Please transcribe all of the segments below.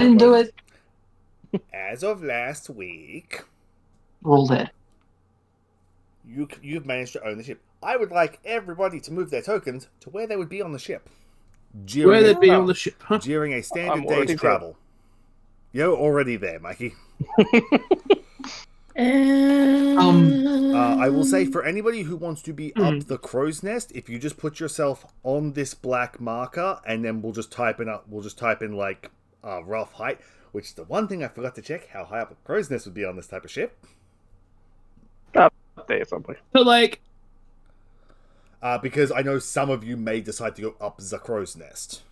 didn't do it. As of last week, We're all dead. you've managed to own the ship. I would like everybody to move their tokens to where they would be on the ship. Where they'd be on the ship, huh? During a standard I'm already day's travel. You're already there, Mikey. I will say for anybody who wants to be up the crow's nest, if you just put yourself on this black marker, and then we'll just type in like rough height, which is the one thing I forgot to check how high up a crow's nest would be on this type of ship. Up there somewhere. So, like, because I know some of you may decide to go up the crow's nest.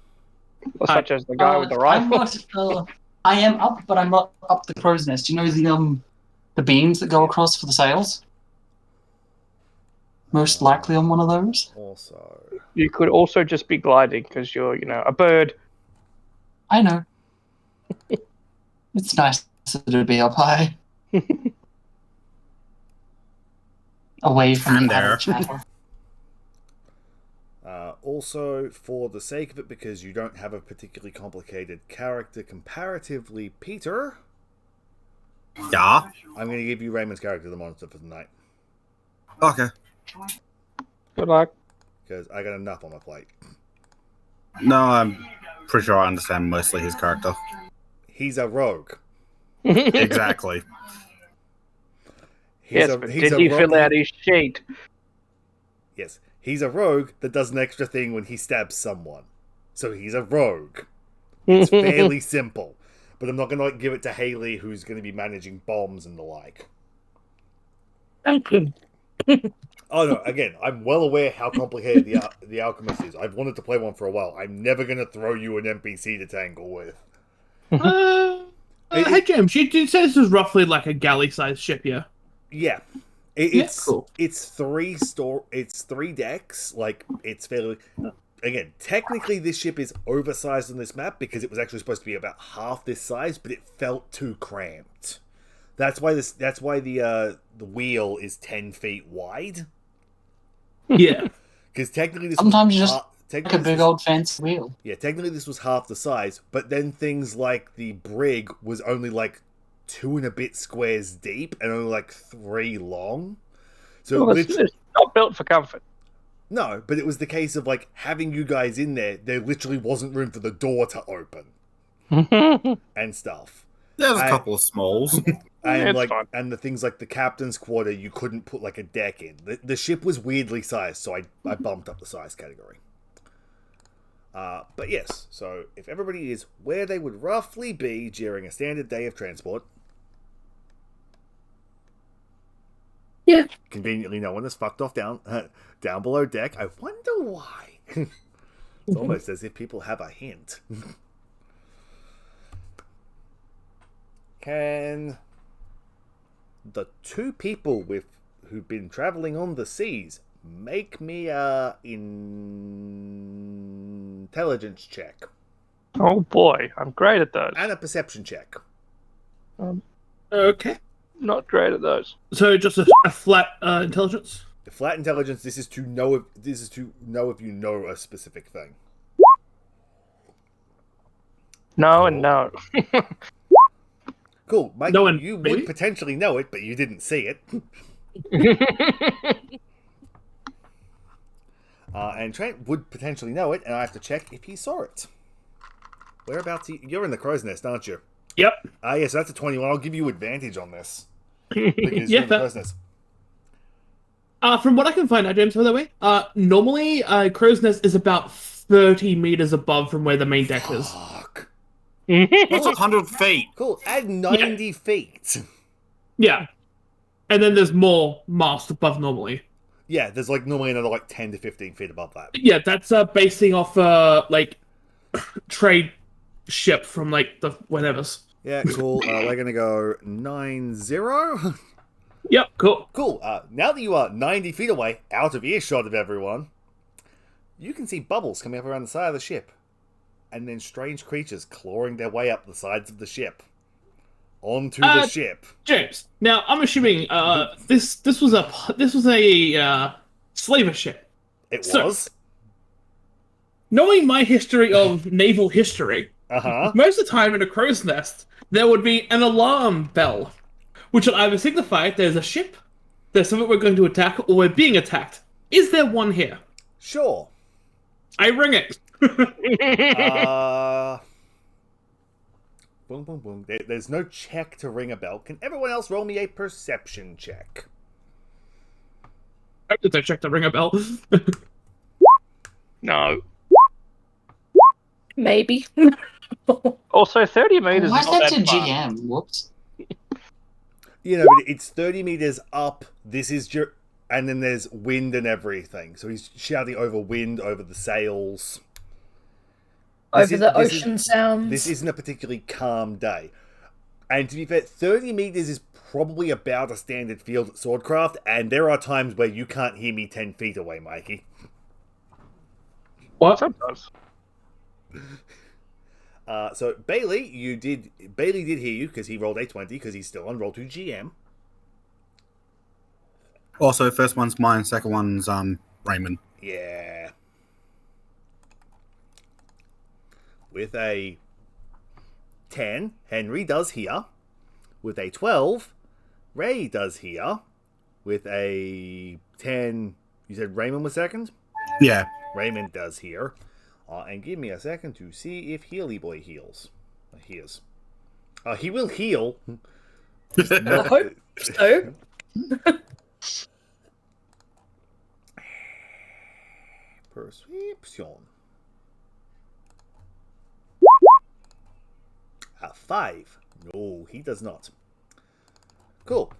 Such as the guy with the rifle. I am up, but I'm not up the crow's nest. You know the beams that go across for the sails? Most likely on one of those. Also, You could also just be gliding because you're, a bird. I know. It's nice to be up high. Away from the there. other chatter. also, for the sake of it, because you don't have a particularly complicated character comparatively, Peter, Yeah. I'm going to give you Raymond's character, the monster, for the night. Okay. Good luck. Because I got enough on my plate. No, I'm pretty sure I understand mostly his character. He's a rogue. Exactly. But did he fill out his sheet? Yes. He's a rogue that does an extra thing when he stabs someone. So he's a rogue. It's fairly simple. But I'm not going to give it to Haley, who's going to be managing bombs and the like. Oh no, again, I'm well aware how complicated the Alchemist is. I've wanted to play one for a while. I'm never going to throw you an NPC to tangle with. Hey, James, you said this was roughly like a galley-sized ship, yeah? Yeah. It's cool. It's three decks. Like, it's fairly... Again, technically this ship is oversized on this map because it was actually supposed to be about half this size, but it felt too cramped. That's why the wheel is 10 feet wide. Yeah. Because technically this Sometimes was you just like a big old fancy wheel. Yeah, technically this was half the size, but then things like the brig was only like 2 and a bit squares deep and only like 3 long. So It's not built for comfort. No, but it was the case of like having you guys in there. There literally wasn't room for the door to open and stuff. There's a couple of smalls. And It's fine. and the things like the captain's quarter, you couldn't put like a deck in. The ship was weirdly sized, so I bumped up the size category. But yes, so if everybody is where they would roughly be during a standard day of transport, Yeah. conveniently no one is fucked off down below deck. I wonder why. It's almost as if people have a hint. Can the 2 people who've been traveling on the seas make me a intelligence check Oh boy, I'm great at those. and a perception check? Okay. Not great at those. So just a flat intelligence? The flat intelligence. This is to know if you know a specific thing. No and no. Cool, Mike. No and you maybe? would potentially know it, but you didn't see it. And Trent would potentially know it, and I have to check if he saw it. Whereabouts? You're in the crow's nest, aren't you? Yep. Yes, that's a 21. I'll give you advantage on this. Because Yeah, you're in the crow's nest. From what I can find out, James, by the way, normally crow's nest is about 30 meters above from where the main deck is. Fuck. That's 100 feet. Cool. Add 90 feet. Yeah. And then there's more mast above normally. Yeah, there's like normally another like 10 to 15 feet above that. Yeah, that's basing off like trade ship from like the whatever's. Yeah, cool. We're gonna go 9-0. Yep, cool. Cool. Now that you are 90 feet away, out of earshot of everyone, you can see bubbles coming up around the side of the ship, and then strange creatures clawing their way up the sides of the ship onto the ship. James, now I'm assuming this was a slaver ship. It So- was. Knowing my history of naval history, Uh-huh. Most of the time in a crow's nest, there would be an alarm bell, which would either signify there's a ship, there's something we're going to attack, or we're being attacked. Is there one here? Sure. I ring it. Boom, boom, boom. There's no check to ring a bell. Can everyone else roll me a perception check? I did check to ring a bell. No. Maybe. Also, 30 meters Why is is not that that to far. GM? Whoops. You know, but it's 30 meters up. This is and then there's wind and everything. So he's shouting over wind, over the sails. Over the ocean sounds. This isn't a particularly calm day. And to be fair, 30 meters is probably about a standard field at Swordcraft, and there are times where you can't hear me 10 feet away, Mikey. What? Sometimes. So Bailey did hear you because he rolled a 20 because he's still on roll 2 GM. Also, first one's mine, second one's Raymond. Yeah. With a 10, Henry does hear. With a 12, Ray does hear. With a 10, you said Raymond was second? Yeah. Raymond does hear. And give me a second to see if Healy Boy heals. Hears. He will heal. I hope so. Perception. 5. No, he does not. Cool.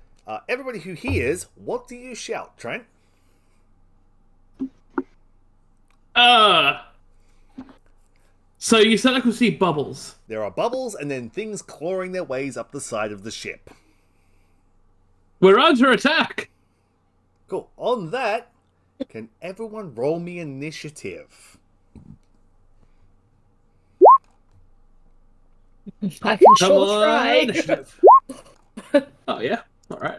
Everybody who hears, what do you shout, Trent? So you said I could see bubbles. There are bubbles and then things clawing their ways up the side of the ship. We're under attack. Cool. On that, can everyone roll me initiative? I can Come sure on, try. initiative. Oh yeah, all right.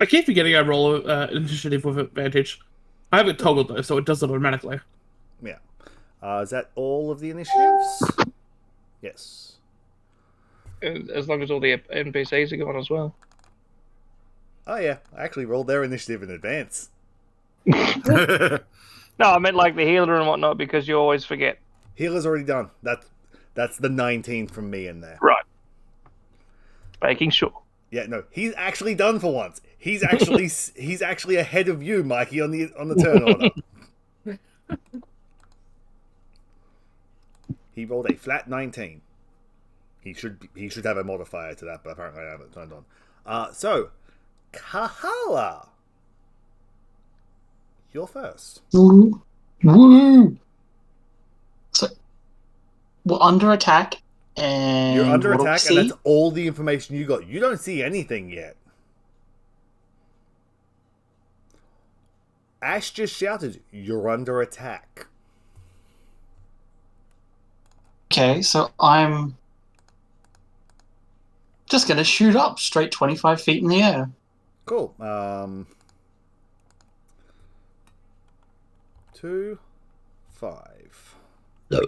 I keep forgetting I roll initiative with advantage. I have it toggled though, so it does it automatically. Yeah. Is that all of the initiatives? Yes. As long as all the NPCs are going as well. Oh yeah, I actually rolled their initiative in advance. No, I meant like the healer and whatnot because you always forget. Healer's already done. That's the 19 from me in there. Right. Making sure. Yeah, no, he's actually done for once. He's actually ahead of you, Mikey, on the turn order. He rolled a flat 19. He should have a modifier to that, but apparently I haven't turned on. So Kahala, you're first. Woo! Woo! So we're under attack, and You're under what do we attack, see? and that's all the information you got. You don't see anything yet. Ash just shouted, "You're under attack." Okay, so I'm just gonna shoot up straight 25 feet in the air. Cool. 2, 5. No.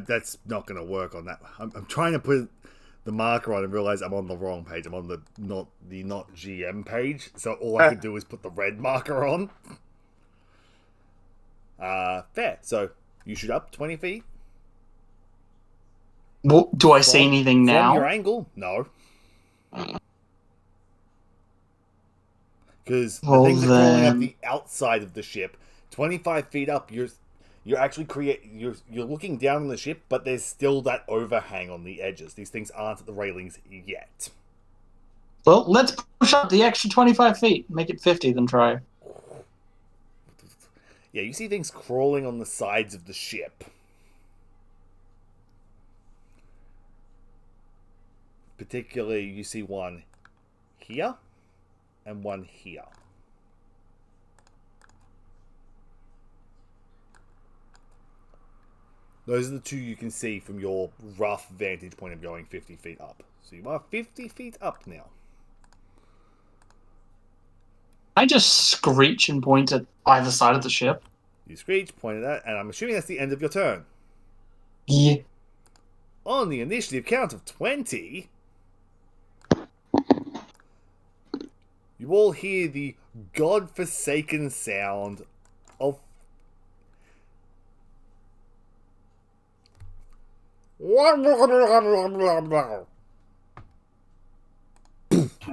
That's not going to work on that. I'm trying to put the marker on and realize I'm on the wrong page. I'm on the not GM page. So all I can do is put the red marker on. Fair. So you shoot up 20 feet. What, do I see anything now? From your angle, no. Because the Well, things are crawling up then- the outside of the ship. 25 feet up, you're actually you're looking down on the ship, but there's still that overhang on the edges. These things aren't at the railings yet. Well, let's push up the extra 25 feet. Make it 50, then try. Yeah, you see things crawling on the sides of the ship. Particularly, you see one here and one here. Those are the two you can see from your rough vantage point of going 50 feet up. So you are 50 feet up now. I just screech and point at either side of the ship. You screech, point at that, and I'm assuming that's the end of your turn. Yeah. On the initiative count of 20, you all hear the godforsaken sound of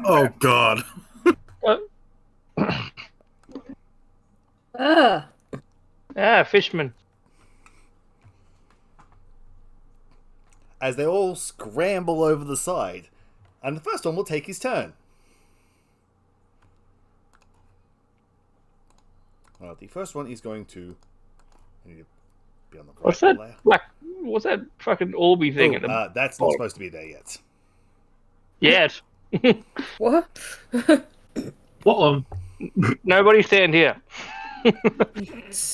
Oh God. Ah. Fishman. as they all scramble over the side. And the first one will take his turn. Well, the first one is going to... I need to be on the What's correct that? layer. Like, what's that fucking orby thing in the That's not supposed to be there yet. Yes. What? What one? Nobody stand here.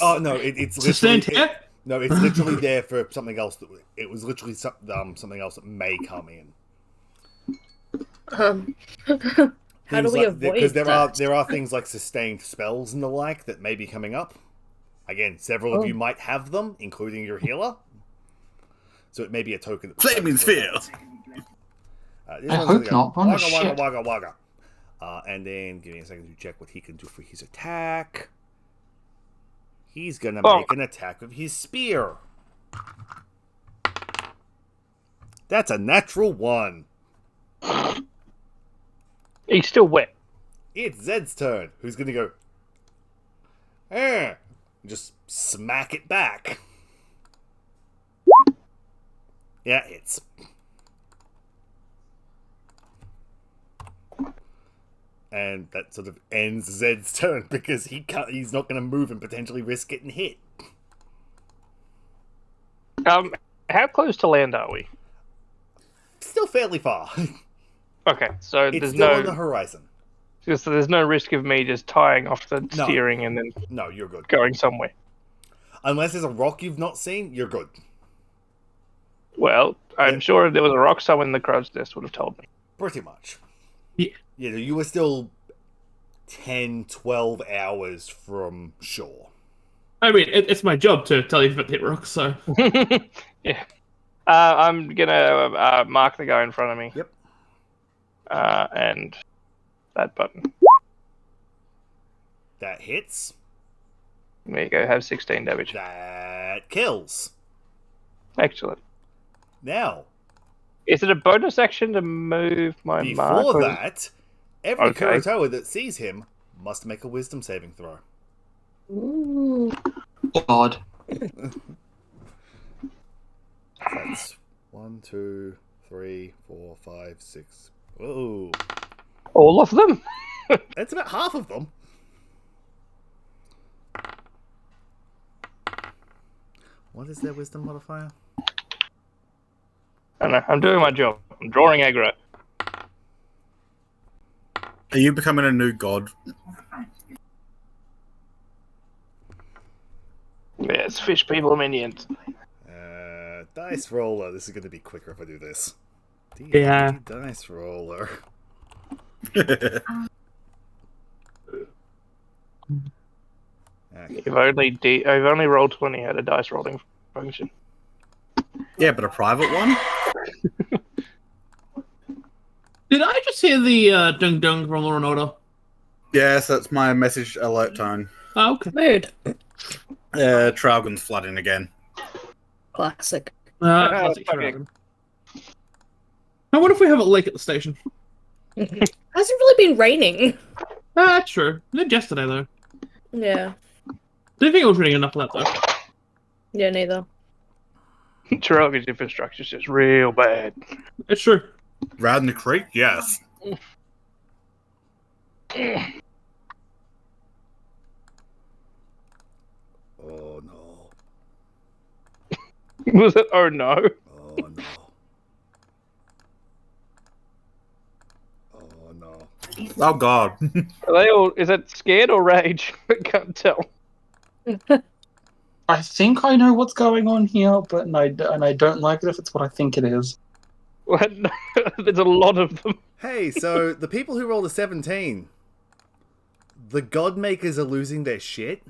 Oh no, it's To stand literally here? no, it's literally there for something else. It was literally something else that may come in. How do Things we like, avoid because that? there are things like sustained spells and the like that may be coming up. Again, several of you might have them, including your healer. So it may be a token. Flaming sphere. This I one's hope gonna not. Oh, Wagga, shit. wagga, wagga, wagga. And then give me a second to check what he can do for his attack. He's gonna make an attack with his spear. That's a natural 1. He's still wet. It's Zed's turn. Who's gonna go? Just smack it back. Yeah, it's. And that sort of ends Zed's turn because he's not going to move and potentially risk getting hit. How close to land are we? Still fairly far. Okay, so It's there's still no on the horizon. so there's no risk of me just tying off the No. steering and then No, you're good. going somewhere. Unless there's a rock you've not seen, you're good. Well, I'm sure if there was a rock somewhere in the crow's nest would have told me. Pretty much. Yeah. You know, you were still 10, 12 hours from shore. I mean, it's my job to tell you about the hit rocks, so. Yeah. I'm gonna mark the guy in front of me. Yep. And that button. That hits. There you go. Have 16 damage. That kills. Excellent. Now, Is it a bonus action to move my mark? before or- that, every Okay. Kurotoa that sees him must make a wisdom saving throw. Ooh. God. That's 1, 2, 3, 4, 5, 6. Oh, All of them? that's about half of them. What is their wisdom modifier? I don't know. I'm doing my job. I'm drawing aggro. Are you becoming a new god? Yes, fish people minions. Dice roller. This is going to be quicker if I do this. Yeah. Dice roller. Okay. I've only rolled 20 had a dice rolling function. Yeah, but a private one? Did I just hear the dung dung from Law and Order? Yes, that's my message alert tone. Oh, okay. Mood. Traugon's flooding again. Classic. Classic okay. Dragon. I wonder if we have a lake at the station. Hasn't really been raining. That's true. It did yesterday, though. Yeah. Didn't think it was raining enough for that, though. Yeah, neither. Terrell's infrastructure is just real bad. It's true. Round the creek? Yes. Oh no. Was it? Oh no. Oh no. Oh no. Oh god. Are they all? Is it scared or rage? I can't tell. I think I know what's going on here, but I don't like it if it's what I think it is. What? There's a lot of them. Hey, so the people who rolled a 17, the God Makers are losing their shit?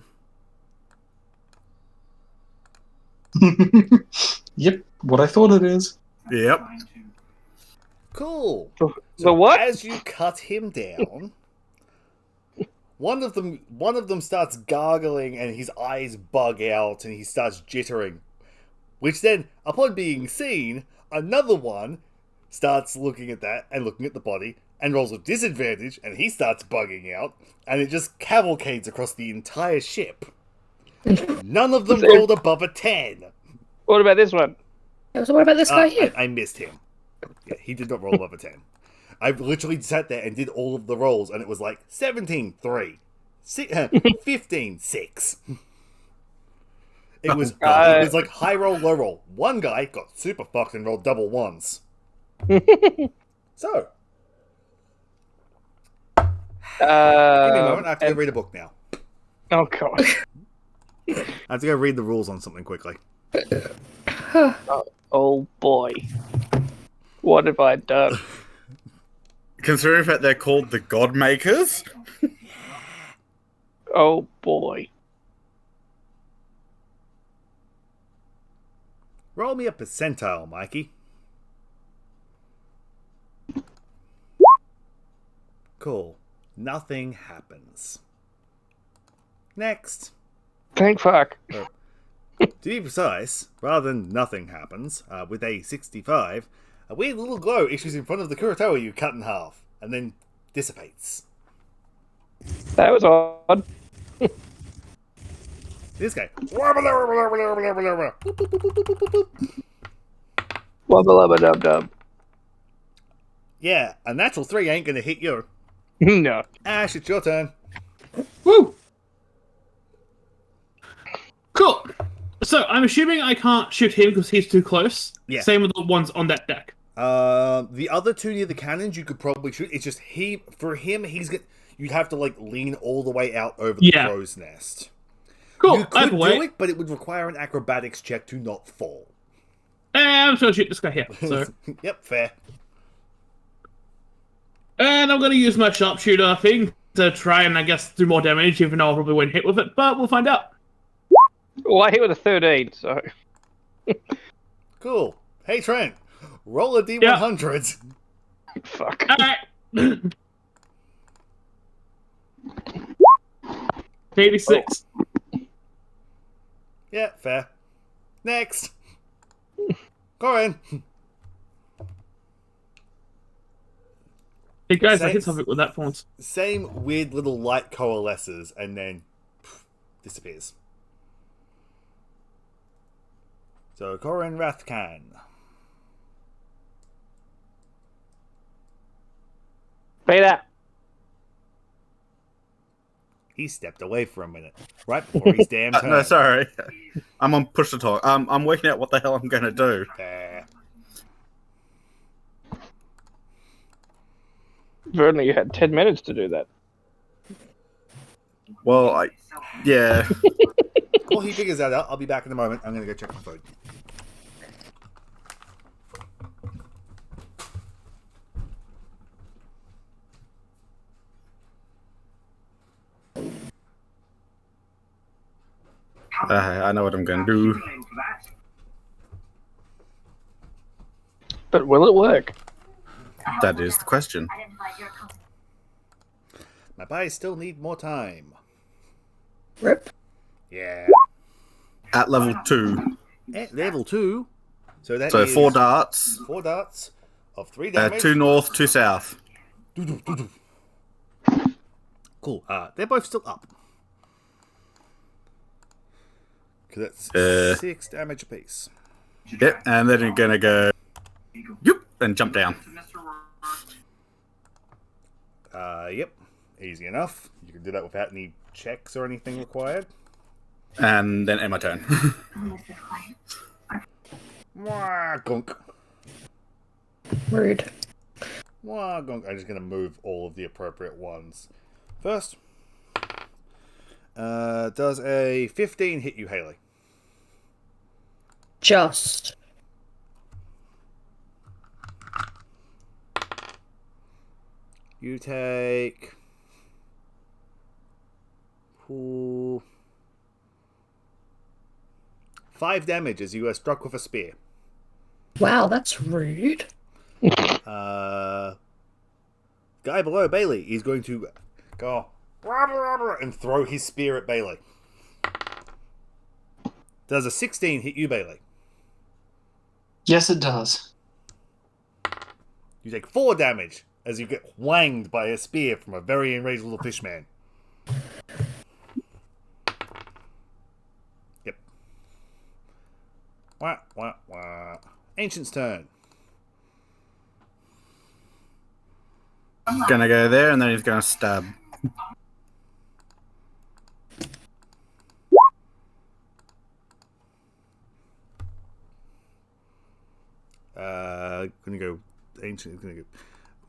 Yep, what I thought it is. Yep. Cool. The So what? as you cut him down, one of them starts gargling and his eyes bug out and he starts jittering. Which then, upon being seen, another one starts looking at that and looking at the body and rolls a disadvantage and he starts bugging out and it just cavalcades across the entire ship. None of them rolled above a 10. What about this one? Yeah, so what about this guy here? I missed him. Yeah, he did not roll above a 10. I literally sat there and did all of the rolls and it was like 17, 3, 15, 6. It was like high roll, low roll. One guy got super fucked and rolled double ones. So, give me a moment. I have to go read a book now. Oh god. I have to go read the rules on something quickly. Oh boy. What have I done? Considering that they're called the God Makers. Oh boy. Roll me a percentile, Mikey. Cool. Nothing happens. Next. Thank fuck. To be precise, rather than nothing happens, with a 65, a weird little glow issues in front of the Kurotoa you cut in half, and then dissipates. That was odd. This guy. Wubba lubba dub dub. Yeah, a natural 3 ain't gonna hit you. No. Ash, it's your turn. Woo! Cool. So I'm assuming I can't shoot him because he's too close. Yeah. Same with the ones on that deck. The other two near the cannons you could probably shoot. It's just you'd have to like lean all the way out over the crow's nest. Cool. You could do it, but it would require an acrobatics check to not fall. I'm just gonna shoot this guy here. So, Yep, fair. and I'm gonna use my sharpshooter thing to try and I guess do more damage, even though I probably won't hit with it. But we'll find out. Well, I hit with a 13, so. Cool. Hey, Trent. Roll a D100. Fuck. All right. 86. Yeah, fair. Next. Corin. Hey guys, I Same- hit something with that font. Same weird little light coalesces and then disappears. So, Corin Rathcan. Pay that. He stepped away for a minute. Right before his damn turn. No, sorry. I'm on push to talk. I'm working out what the hell I'm going to do. If only you had 10 minutes to do that. Well, yeah. While he figures that out, I'll be back in a moment. I'm going to go check my food. I know what I'm going to do. But will it work? That is the question. My buys still need more time. Rip. Yeah. At level 2. At level 2. So that So is 4 darts. 4 darts of 3 damage. 2 north, 2 south. Cool. They're both still up. Because that's 6 damage apiece. Yep, and then you're going to go... Yep, and jump down. Yep. Easy enough. You can do that without any checks or anything required. And then end my turn. Mwah, gunk. Rude. Mwah, gunk. I'm just going to move all of the appropriate ones. First, does a 15 hit you, Haley? Just. You take... Ooh, 5 damage as you are struck with a spear. Wow, that's rude. Guy below Bailey is going to go and throw his spear at Bailey. Does a 16 hit you, Bailey? Yes, it does. You take 4 damage as you get whanged by a spear from a very enraged little fish man. Yep. Wah, wah, wah. Ancient's turn. Gonna go there, and then he's gonna stab. Gonna go. Ancient. Gonna go.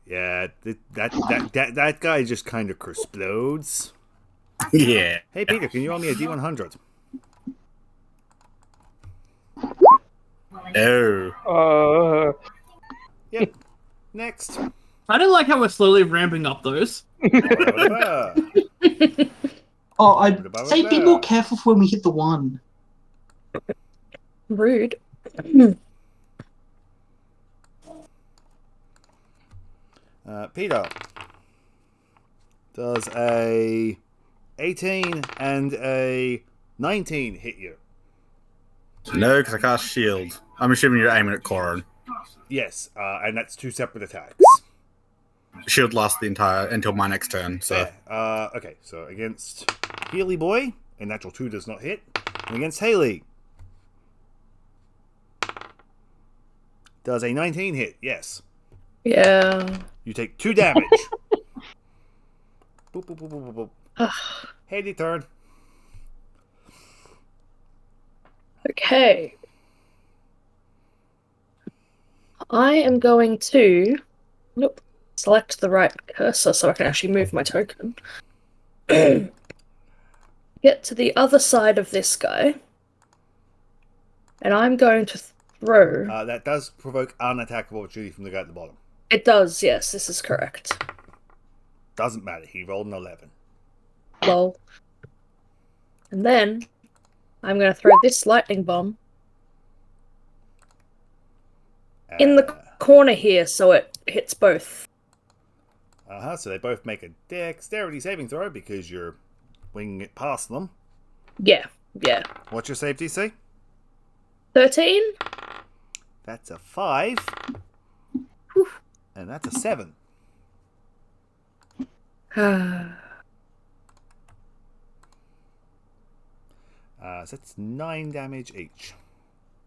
Yeah, that guy just kind of explodes. Yeah. Hey Peter, can you roll me a D100? Oh. Yep. Next. I don't like how we're slowly ramping up those. Oh, I'd say be more careful for when we hit the 1. Rude. Peter, does a 18 and a 19 hit you? No, because I cast shield. I'm assuming you're aiming at Corin. Yes, and that's 2 separate attacks. Shield lasts the entire until my next turn. So Yeah. Okay, so against Healy Boy, a natural 2 does not hit. And against Haley, does a 19 hit? Yes. Yeah. You take 2 damage. Boop, boop, boop, boop, boop, boop. Haley turn. Okay. I am going to select the right cursor so I can actually move my token. Get to the other side of this guy. And I'm going to throw. That does provoke an attack of opportunity from the guy at the bottom. It does, yes, this is correct. Doesn't matter, he rolled an 11. Lol. And then I'm going to throw this lightning bomb in the corner here so it hits both. So they both make a dexterity saving throw because you're winging it past them. Yeah. What's your save DC? 13? That's a 5. And that's a 7. So that's 9 damage each.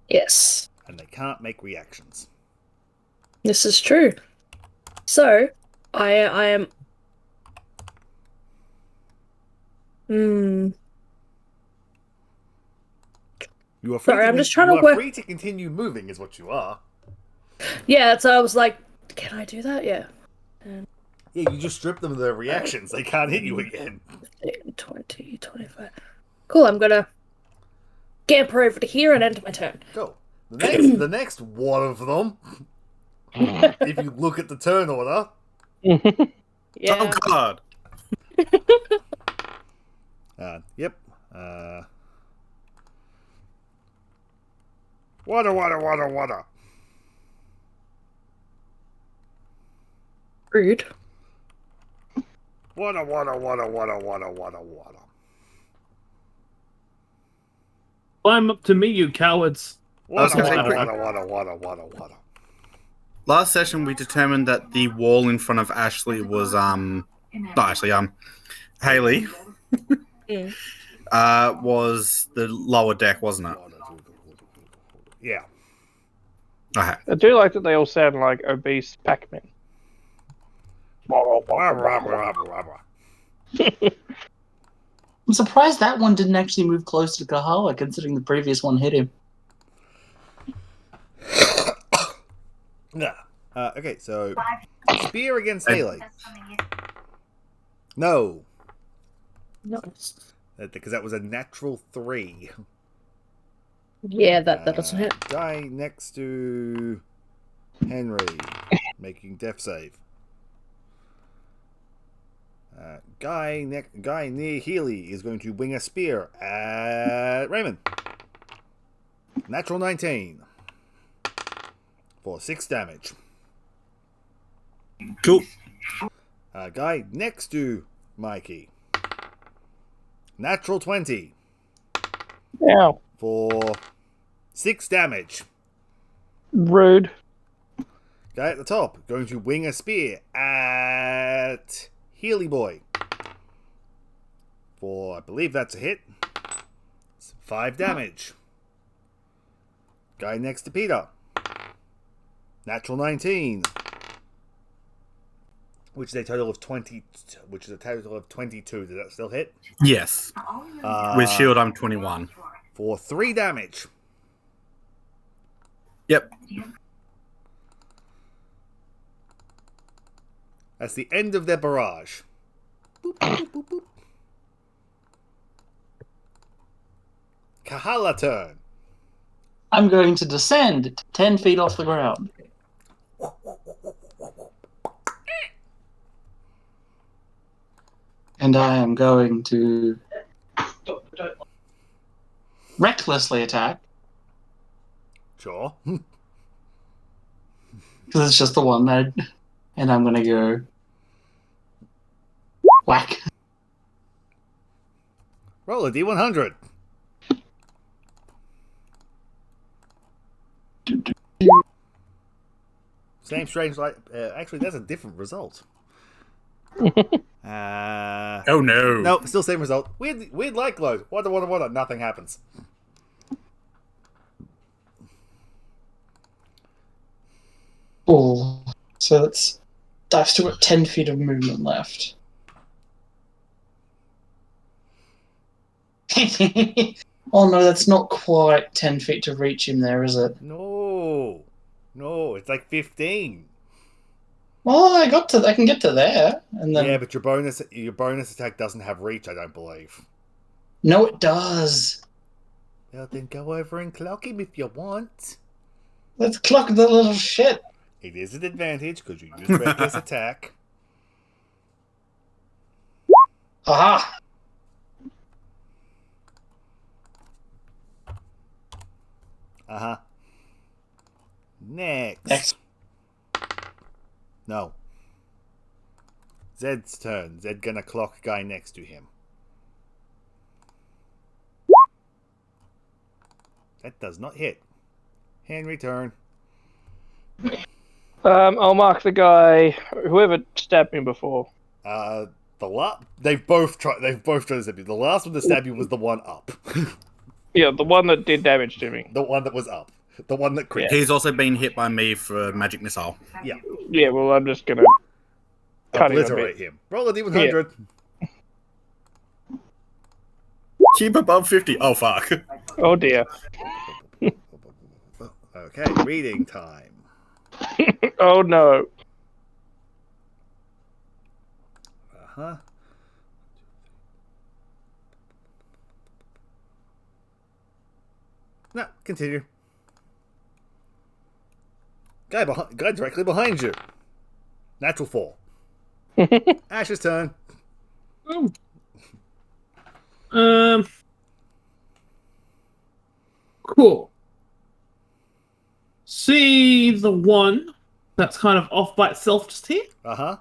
Yes. And they can't make reactions. This is true. So, I am... You are free Sorry, to I'm just trying to you are work... free to continue moving is what you are. Yeah, so I was like, can I do that? Yeah. Yeah, you just strip them of their reactions. They can't hit you again. 15, 20, 25... Cool, I'm gonna scamper over to here and end my turn. Go. The next one of them, if you look at the turn order... Yeah. oh god. Yep. Water. Rude. Water. Climb up to me, you cowards. was gonna say, Water. Last session we determined that the wall in front of Ashley was Haley. Was the lower deck, wasn't it? Yeah. Okay. I do like that they all sound like obese Pac-Men. I'm surprised that one didn't actually move close to Kahala, considering the previous one hit him. Yeah. Okay, so spear against Haley. No, Nice. because that was a natural 3. Yeah, that doesn't hit. Guy next to Henry making death save. Guy near Healy is going to wing a spear at Raymond. Natural 19 for 6 damage. Cool. Guy next to Mikey. Natural 20 Ow. for 6 damage. Rude. Guy at the top going to wing a spear at Healy Boy. For, I believe that's a hit. It's 5 damage. Guy next to Peter. Natural 19. Which is a total of 20. Which is a total of 22. Does that still hit? Yes. With shield, I'm 21. For 3 damage. Yep. That's the end of their barrage. Boop, boop, boop, boop. Kahala turn. I'm going to descend 10 feet off the ground. And I am going to recklessly attack, Sure. because it's just the one that... And I'm going to go... Whack. Roll a D100. Same strange like. Actually, that's a different result. Oh no. No, still same result. Weird light glow. What? Nothing happens. Oh, so that's... I've still got 10 feet of movement left. Oh no, that's not quite 10 feet to reach him there, is it? No, it's like 15. Well, I can get to there, and then... Yeah, but your bonus attack doesn't have reach, I don't believe. No, it does. Well, then go over and clock him if you want. Let's clock the little shit. It is an advantage because you use reckless attack. Aha! Uh-huh. Next. Next. No. Zed's turn. Zed gonna clock guy next to him. That does not hit. Henry turn. I'll mark the guy, whoever stabbed me before. They've both tried to stab you. The last one to stab you was the one up. Yeah, the one that did damage to me. The one that was up. The one that crit. He's also been hit by me for a magic missile. Yeah. Yeah, well, I'm just gonna cut him a Obliterate bit. him. Roll a D100. Keep above 50. Oh, fuck. Oh dear. Okay, reading time. Oh no. Uh-huh. No, continue. Guy directly behind you. Natural 4. Ash's turn. Cool. See the one that's kind of off by itself just here? Uh-huh.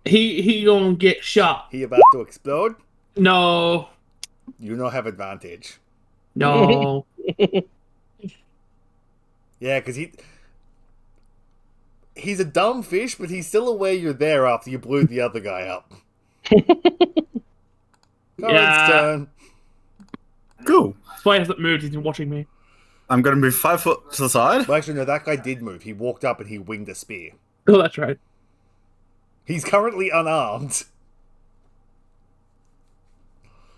He gonna get shot. He about to explode. No. You don't have advantage. No. Yeah, because he's a dumb fish, but he's still aware you're there after you blew the other guy up. Corin's turn. Cool. That's why he hasn't moved, he's been watching me. I'm going to move 5 foot to the side. Well, actually, no, that guy did move. He walked up and he winged a spear. Oh, that's right. He's currently unarmed.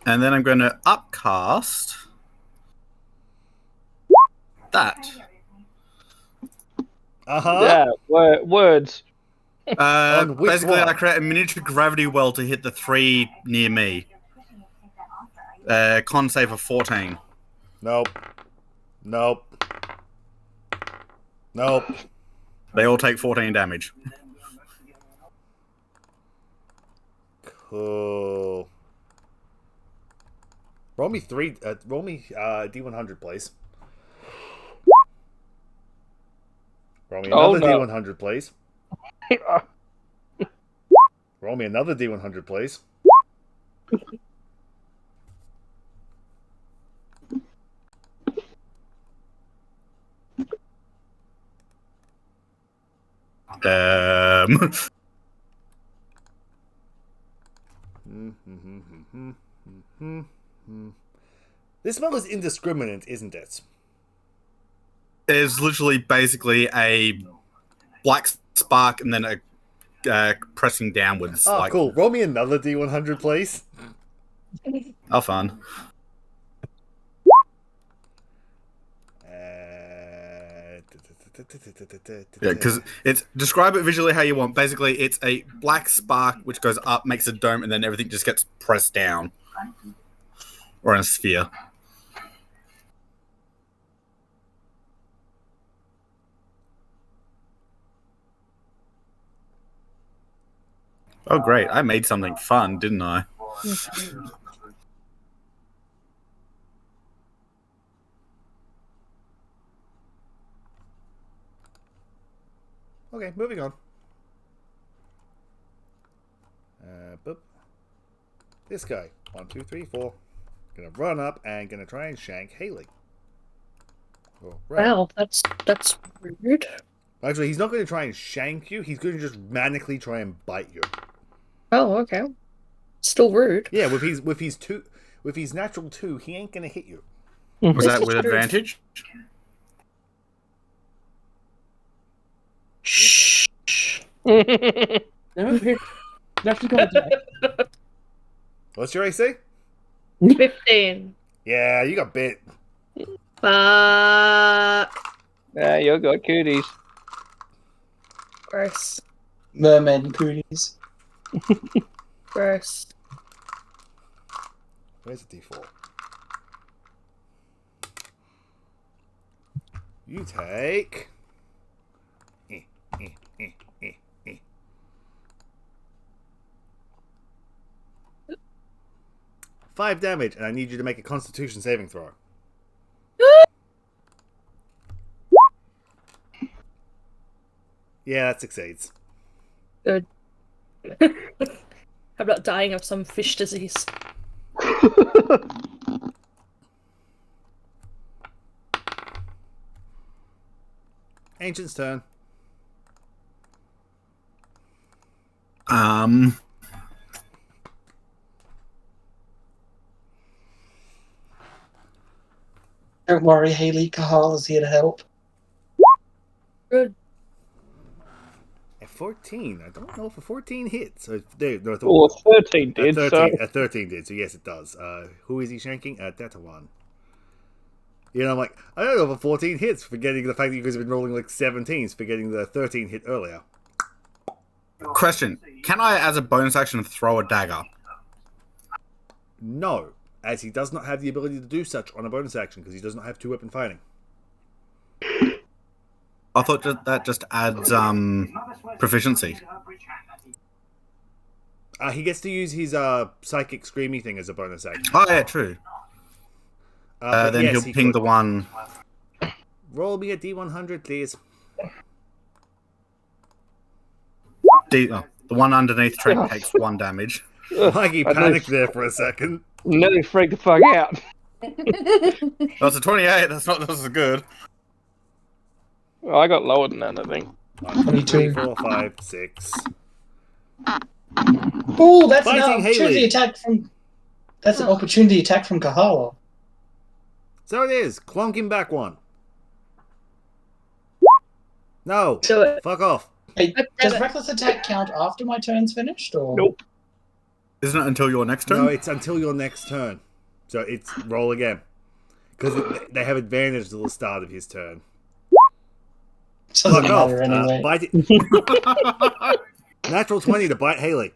And then I'm going to upcast that. Uh-huh. Yeah, words. On which Basically, one? I create a miniature gravity well to hit the 3 near me. Con save of 14. Nope. They all take 14 damage. Oh. Roll me D100, please. Roll me Oh, another no. D100, please. Roll me another D100, please. This spell is indiscriminate, isn't it? There's literally basically a black spark and then a pressing downwards. Oh, cool. Roll me another D100, please. Oh, fun. Yeah, because it's describe it visually how you want. Basically, it's a black spark which goes up, makes a dome, and then everything just gets pressed down, or in a sphere. Oh, great! I made something fun, didn't I? Okay, moving on. Boop. This guy. 1, 2, 3, 4. Gonna run up and gonna try and shank Haley. Oh, right. Wow, that's rude. Actually, he's not going to try and shank you. He's going to just manically try and bite you. Oh, okay. Still rude. Yeah, with his natural 2, he ain't going to hit you. Was that This with is true. advantage? Shh. Never hit. Never got attack. What's your AC? 15. Yeah, you got bit. Fuck. Yeah, you got cooties. Gross. Mermaid and cooties. Gross. Where's the D4? You take... 5 damage, and I need you to make a Constitution saving throw. Yeah, that succeeds. Good. I'm not dying of some fish disease. Ancient's turn. Don't worry, Haley. Kahal is here to help. Good. At 14, I don't know if a 14 hits. No, Well, 13 did, a 13, so... a 13 did, so yes, it does. Who is he shanking? Detawan. You know, I'm like, I don't know if a 14 hits, forgetting the fact that you guys have been rolling like 17s, forgetting the 13 hit earlier. Question: can I, as a bonus action, throw a dagger? No, as he does not have the ability to do such on a bonus action, because he does not have 2-weapon fighting. I thought that just adds proficiency. He gets to use his psychic screamy thing as a bonus action. Oh yeah, true. But Then yes, he'll ping could. the one. Roll me a D100, please. The one underneath Trent takes 1 damage. Mikey panicked there for a second. Nearly freaked the fuck out. That's a 28. That's not as good. Well, I got lower than that, I think. 1, 2, 3, 4, 5, 6. Oh, that's an Fighting opportunity Haley. attack from. That's an opportunity attack from Kahala. So it is. Clonk him back 1. No. Do it. Fuck off. Hey, damn does it. reckless attack count after my turn's finished, or Nope. Isn't it until your next turn? No, it's until your next turn. So it's roll again. Because they have advantage till the start of his turn. doesn't Fuck off. matter anyway? Bite it. Natural 20 to bite Haley.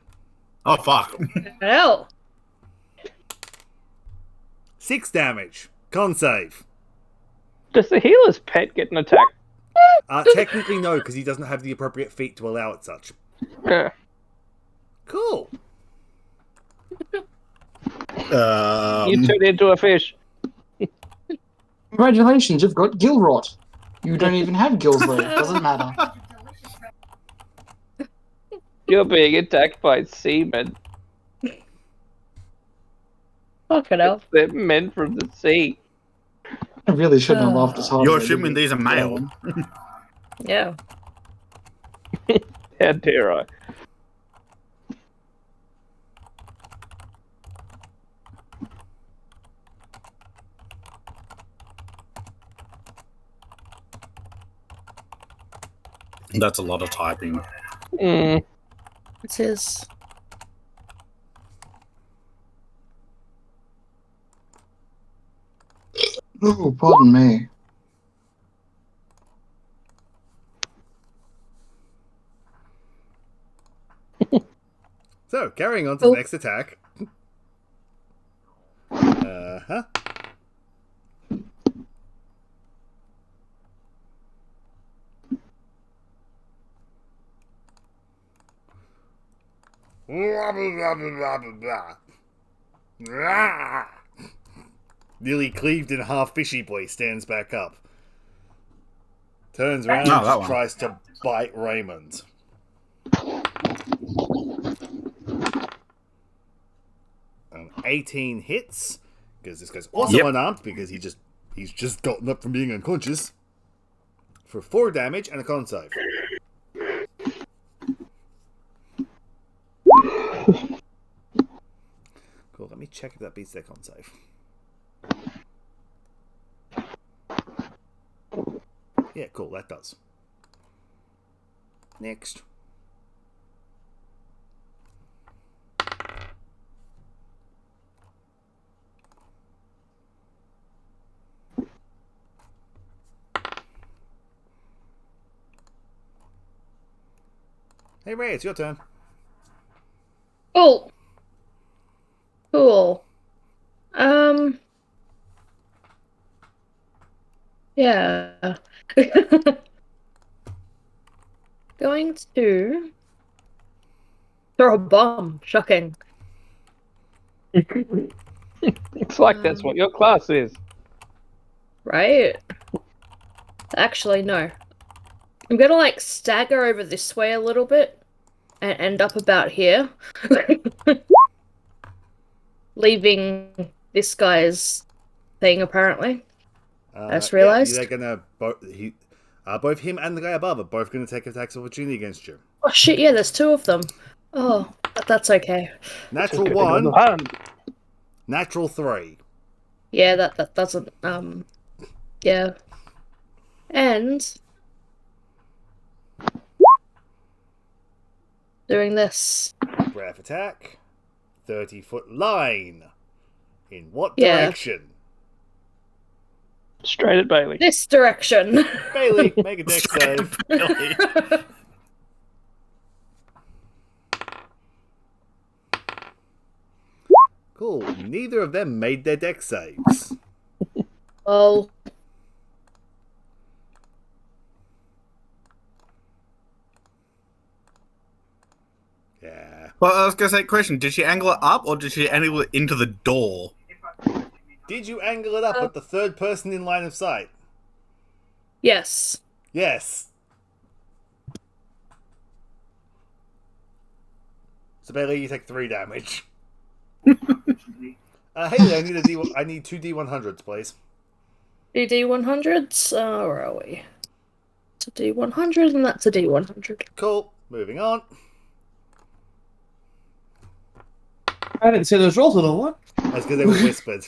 Oh fuck! Hell. 6 damage. Con save. Does the healer's pet get an attack? Technically no, because he doesn't have the appropriate feat to allow it such. Yeah. Cool. You turned into a fish. Congratulations, you've got gill rot. You don't even have gills though. Doesn't matter. You're being attacked by seamen. Fucking hell. They're men from the sea. I really shouldn't have laughed as hard. You're as I did assuming with these are the male. one. Yeah. How dare I? That's a lot of typing. Mm. It is. Oh, pardon me. So, carrying on to the next attack. Uh-huh. Blah, blah, blah, blah, blah, blah. Rah! Nearly cleaved in half, fishy boy stands back up. Turns around No, and that just one. tries to bite Raymond. An 18 hits, because this guy's also Yep. unarmed, because he's just gotten up from being unconscious. For 4 damage and a con save. Cool, let me check if that beats their con save. Yeah, cool, that does. Next. Hey Ray, it's your turn. Cool. Cool. Yeah. Going to throw a bomb. Shocking. It's like that's what your class is. Right? Actually, no. I'm gonna like stagger over this way a little bit and end up about here. Leaving this guy's thing apparently. I just realised. Yeah, they're gonna both him and the guy above are both gonna take attacks of opportunity against you. Oh shit, yeah, there's 2 of them. Oh, but that's okay. Natural Getting on the 1, hand. natural 3. Yeah, that doesn't yeah. And doing this. Breath attack. 30-foot line. In what Yeah. direction? Straight at Bailey. This direction. Bailey, make a dex save. Cool. Neither of them made their dex saves. Oh. Yeah. Well, I was going to say, question, did she angle it up or did she angle it into the door? Did you angle it up at the third person in line of sight? Yes. Yes. So Bailey, you take 3 damage. Haley, I need 2 D100s, please. D100s? Where are we? It's a D100 and that's a D100. Cool. Moving on. I didn't say those rolls at all. What? That's because they were whispered.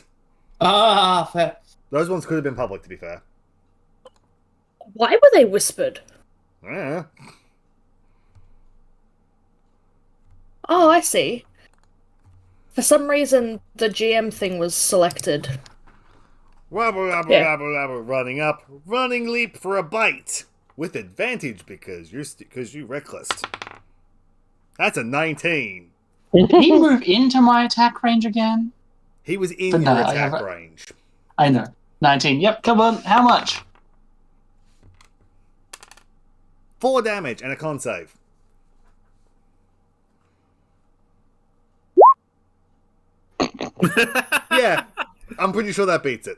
Ah, fair. Those ones could have been public, to be fair. Why were they whispered? Yeah. Oh, I see. For some reason, the GM thing was selected. Wabble, wabble, Yeah. wabble, wabble, running up. Running leap for a bite. With advantage because you reckless. That's a 19. Did he move into my attack range again? He was in But your no, I attack have range. I know. 19. Yep, come on. How much? 4 damage and a con save. Yeah, I'm pretty sure that beats it.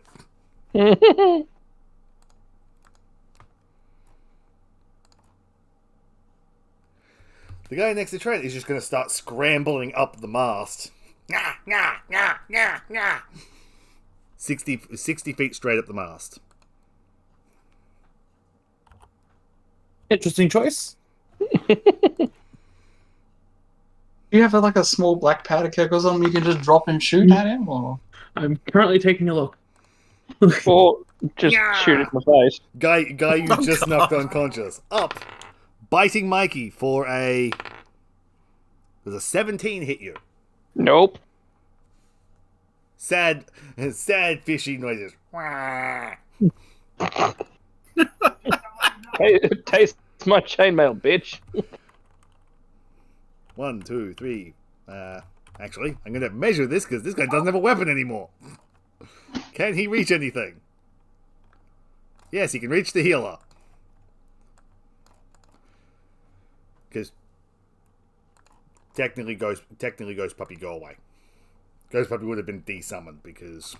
The guy next to Trent is just going to start scrambling up the mast. 60 feet straight up the mast. Interesting choice. You have like a small black powder keg or something you can just drop and shoot at him, or I'm currently taking a look. Or just shoot it in the face. Guy you Oh, just God. knocked unconscious. Up. Biting Mikey for a... Does a 17 hit you? Nope. Sad fishy noises. Hey, taste my chainmail, bitch. 1, 2, 3. Actually, I'm going to measure this because this guy doesn't have a weapon anymore. Can he reach anything? Yes, he can reach the healer. Because technically Ghost Puppy, go away. Ghost Puppy would have been desummoned because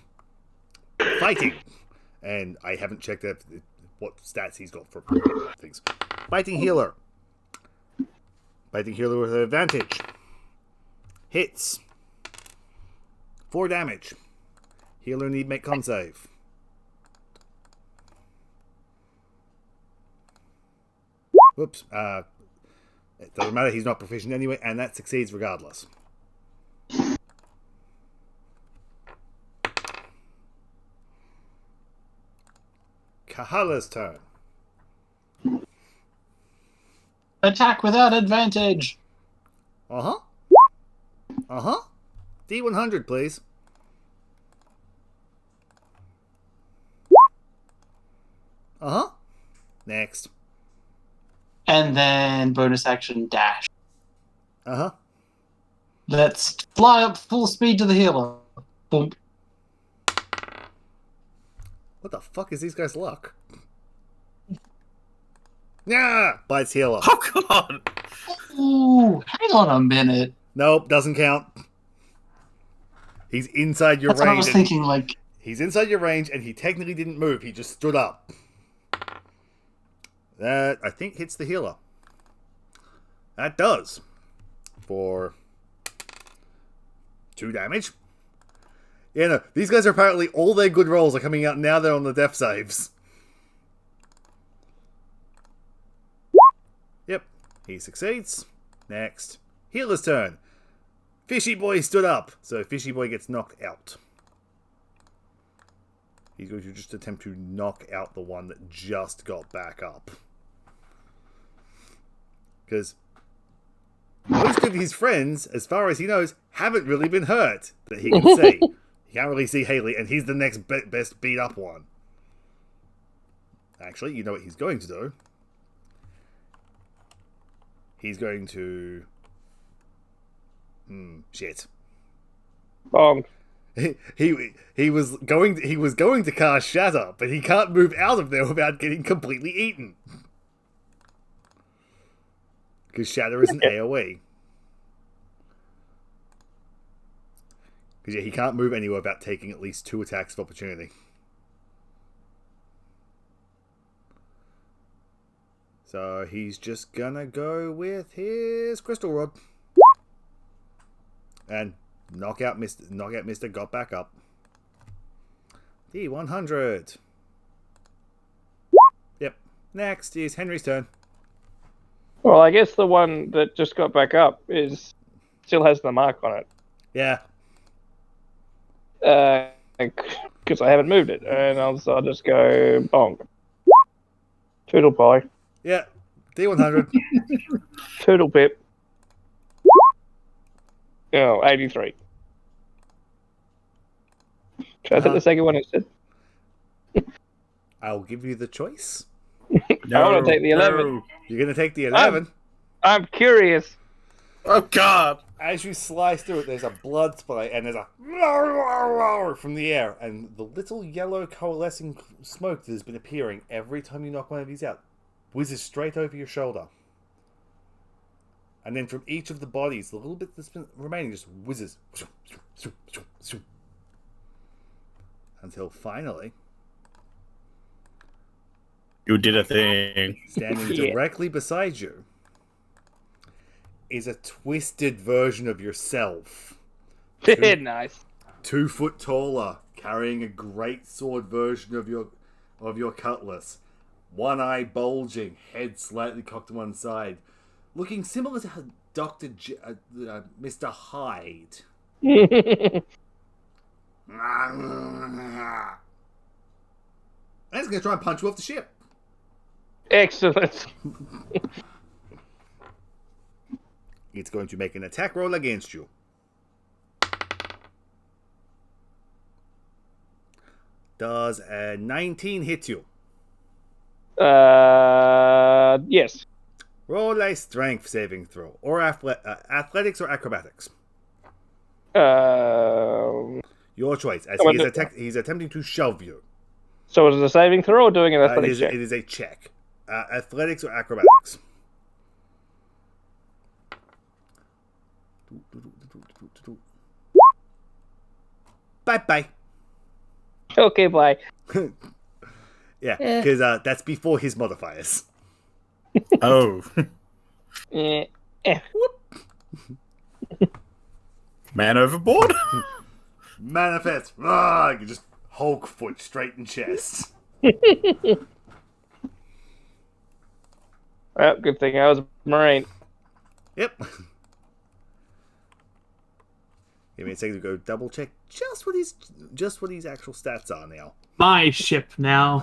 fighting. And I haven't checked what stats he's got for things. Biting healer. Biting healer with an advantage. Hits. 4 damage. Healer need make con save. Whoops. It doesn't matter, he's not proficient anyway, and that succeeds regardless. Kahala's turn. attack without advantage. Uh-huh. Uh-huh. D100, please. Uh-huh. Next. And then bonus action dash. Uh-huh. Let's fly up full speed to the healer. Boom. What the fuck is these guys' luck? Yeah, bites healer. Oh god! Ooh, hang on a minute. Nope, doesn't count. He's inside your That's what I range. was thinking, like, He's inside your range, and he technically didn't move. He just stood up. That, I think, hits the healer. That does. For 2 damage. Yeah, no, these guys are apparently, all their good rolls are coming out now they're on the death saves. Yep, he succeeds. Next. Healer's turn. Fishy Boy stood up, so Fishy Boy gets knocked out. He's going to just attempt to knock out the one that just got back up. Because most of his friends, as far as he knows, haven't really been hurt that he can see. He can't really see Haley, and he's the next best beat up one. Actually, you know what he's going to do? He's going to... shit. Bonk. He was going to cast Shatter, but he can't move out of there without getting completely eaten. Because Shatter is an AoE. Because yeah, he can't move anywhere without taking at least 2 attacks of opportunity. So he's just gonna go with his Crystal Rod. And knock out Mister got back up. D100. Yep. Next is Henry's turn. Well, I guess the one that just got back up still has the mark on it. Yeah. Because I haven't moved it, and I'll just go bonk. Toodle pie. Yeah. D100. Toodle pip. Oh, 83. Should I take the second one instead? I'll give you the choice. I want to take the 11. You're gonna take the 11. I'm curious. Oh god! As you slice through it, there's a blood spray, and there's a from the air, and the little yellow coalescing smoke that has been appearing every time you knock one of these out whizzes straight over your shoulder. And then from each of the bodies, the little bit that's been remaining just whizzes until finally, You did a thing. standing Yeah. directly beside you, is a twisted version of yourself. Nice. 2 foot taller, carrying a great sword version of your cutlass. One eye bulging, head slightly cocked to one side, looking similar to Mr. Hyde. And it's going to try and punch you off the ship. Excellent. It's going to make an attack roll against you. Does a 19 hit you? Yes. Roll a strength saving throw, or athletics or acrobatics. Your choice, as he's attempting to shove you. So is it a saving throw or doing an athletics check? It is a check. Athletics or acrobatics. Bye-bye. Okay, bye. Yeah, because that's before his modifiers. Oh. Eh. Man overboard? Manifest. You can just Hulk foot straight in chest. Well, good thing I was a Marine. Yep. Give me a second to go double check just what his actual stats are now. My ship now.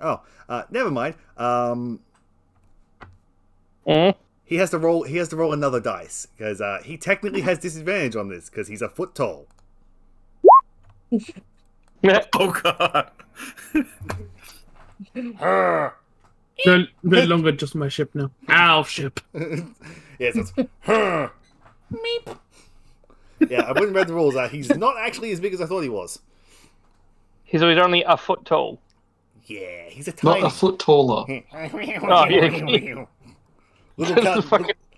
Oh, never mind. Mm. He has to roll another dice because he technically has disadvantage on this because he's a foot tall. Oh god. No longer just my ship now. Our ship. Yes, it's meep. Yeah, I wouldn't read the rules. He's not actually as big as I thought he was. He's only a foot tall. Yeah, he's a Not tiny. a foot taller. Oh, yeah.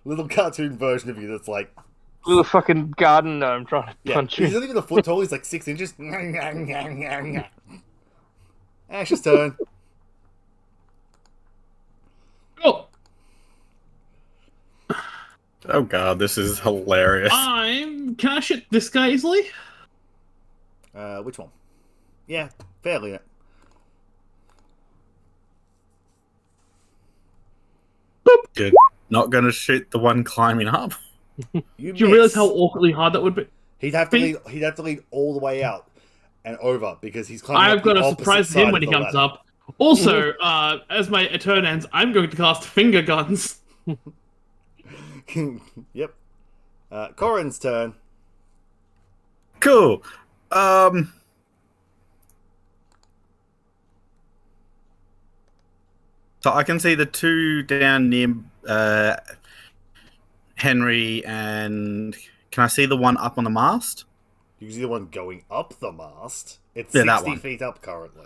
little cartoon version of you that's like Little fucking garden gnome trying to punch He's you. not even a foot tall. He's like 6 inches. Ash's turn. Oh, Oh god, this is hilarious. can I shoot this guy easily? Which one? Yeah, fairly. Good. Not gonna shoot the one climbing up. You Do you miss. realize how awkwardly hard that would be? He'd have to lead all the way out and over because he's climbing I've up the got a opposite surprise for side him when of he the comes ladder. up. Also, as my turn ends, I'm going to cast finger guns. Yep. Corin's turn. Cool. So I can see the two down near Henry, and can I see the one up on the mast? You can see the one going up the mast. It's Yeah, that 60 one. feet up currently.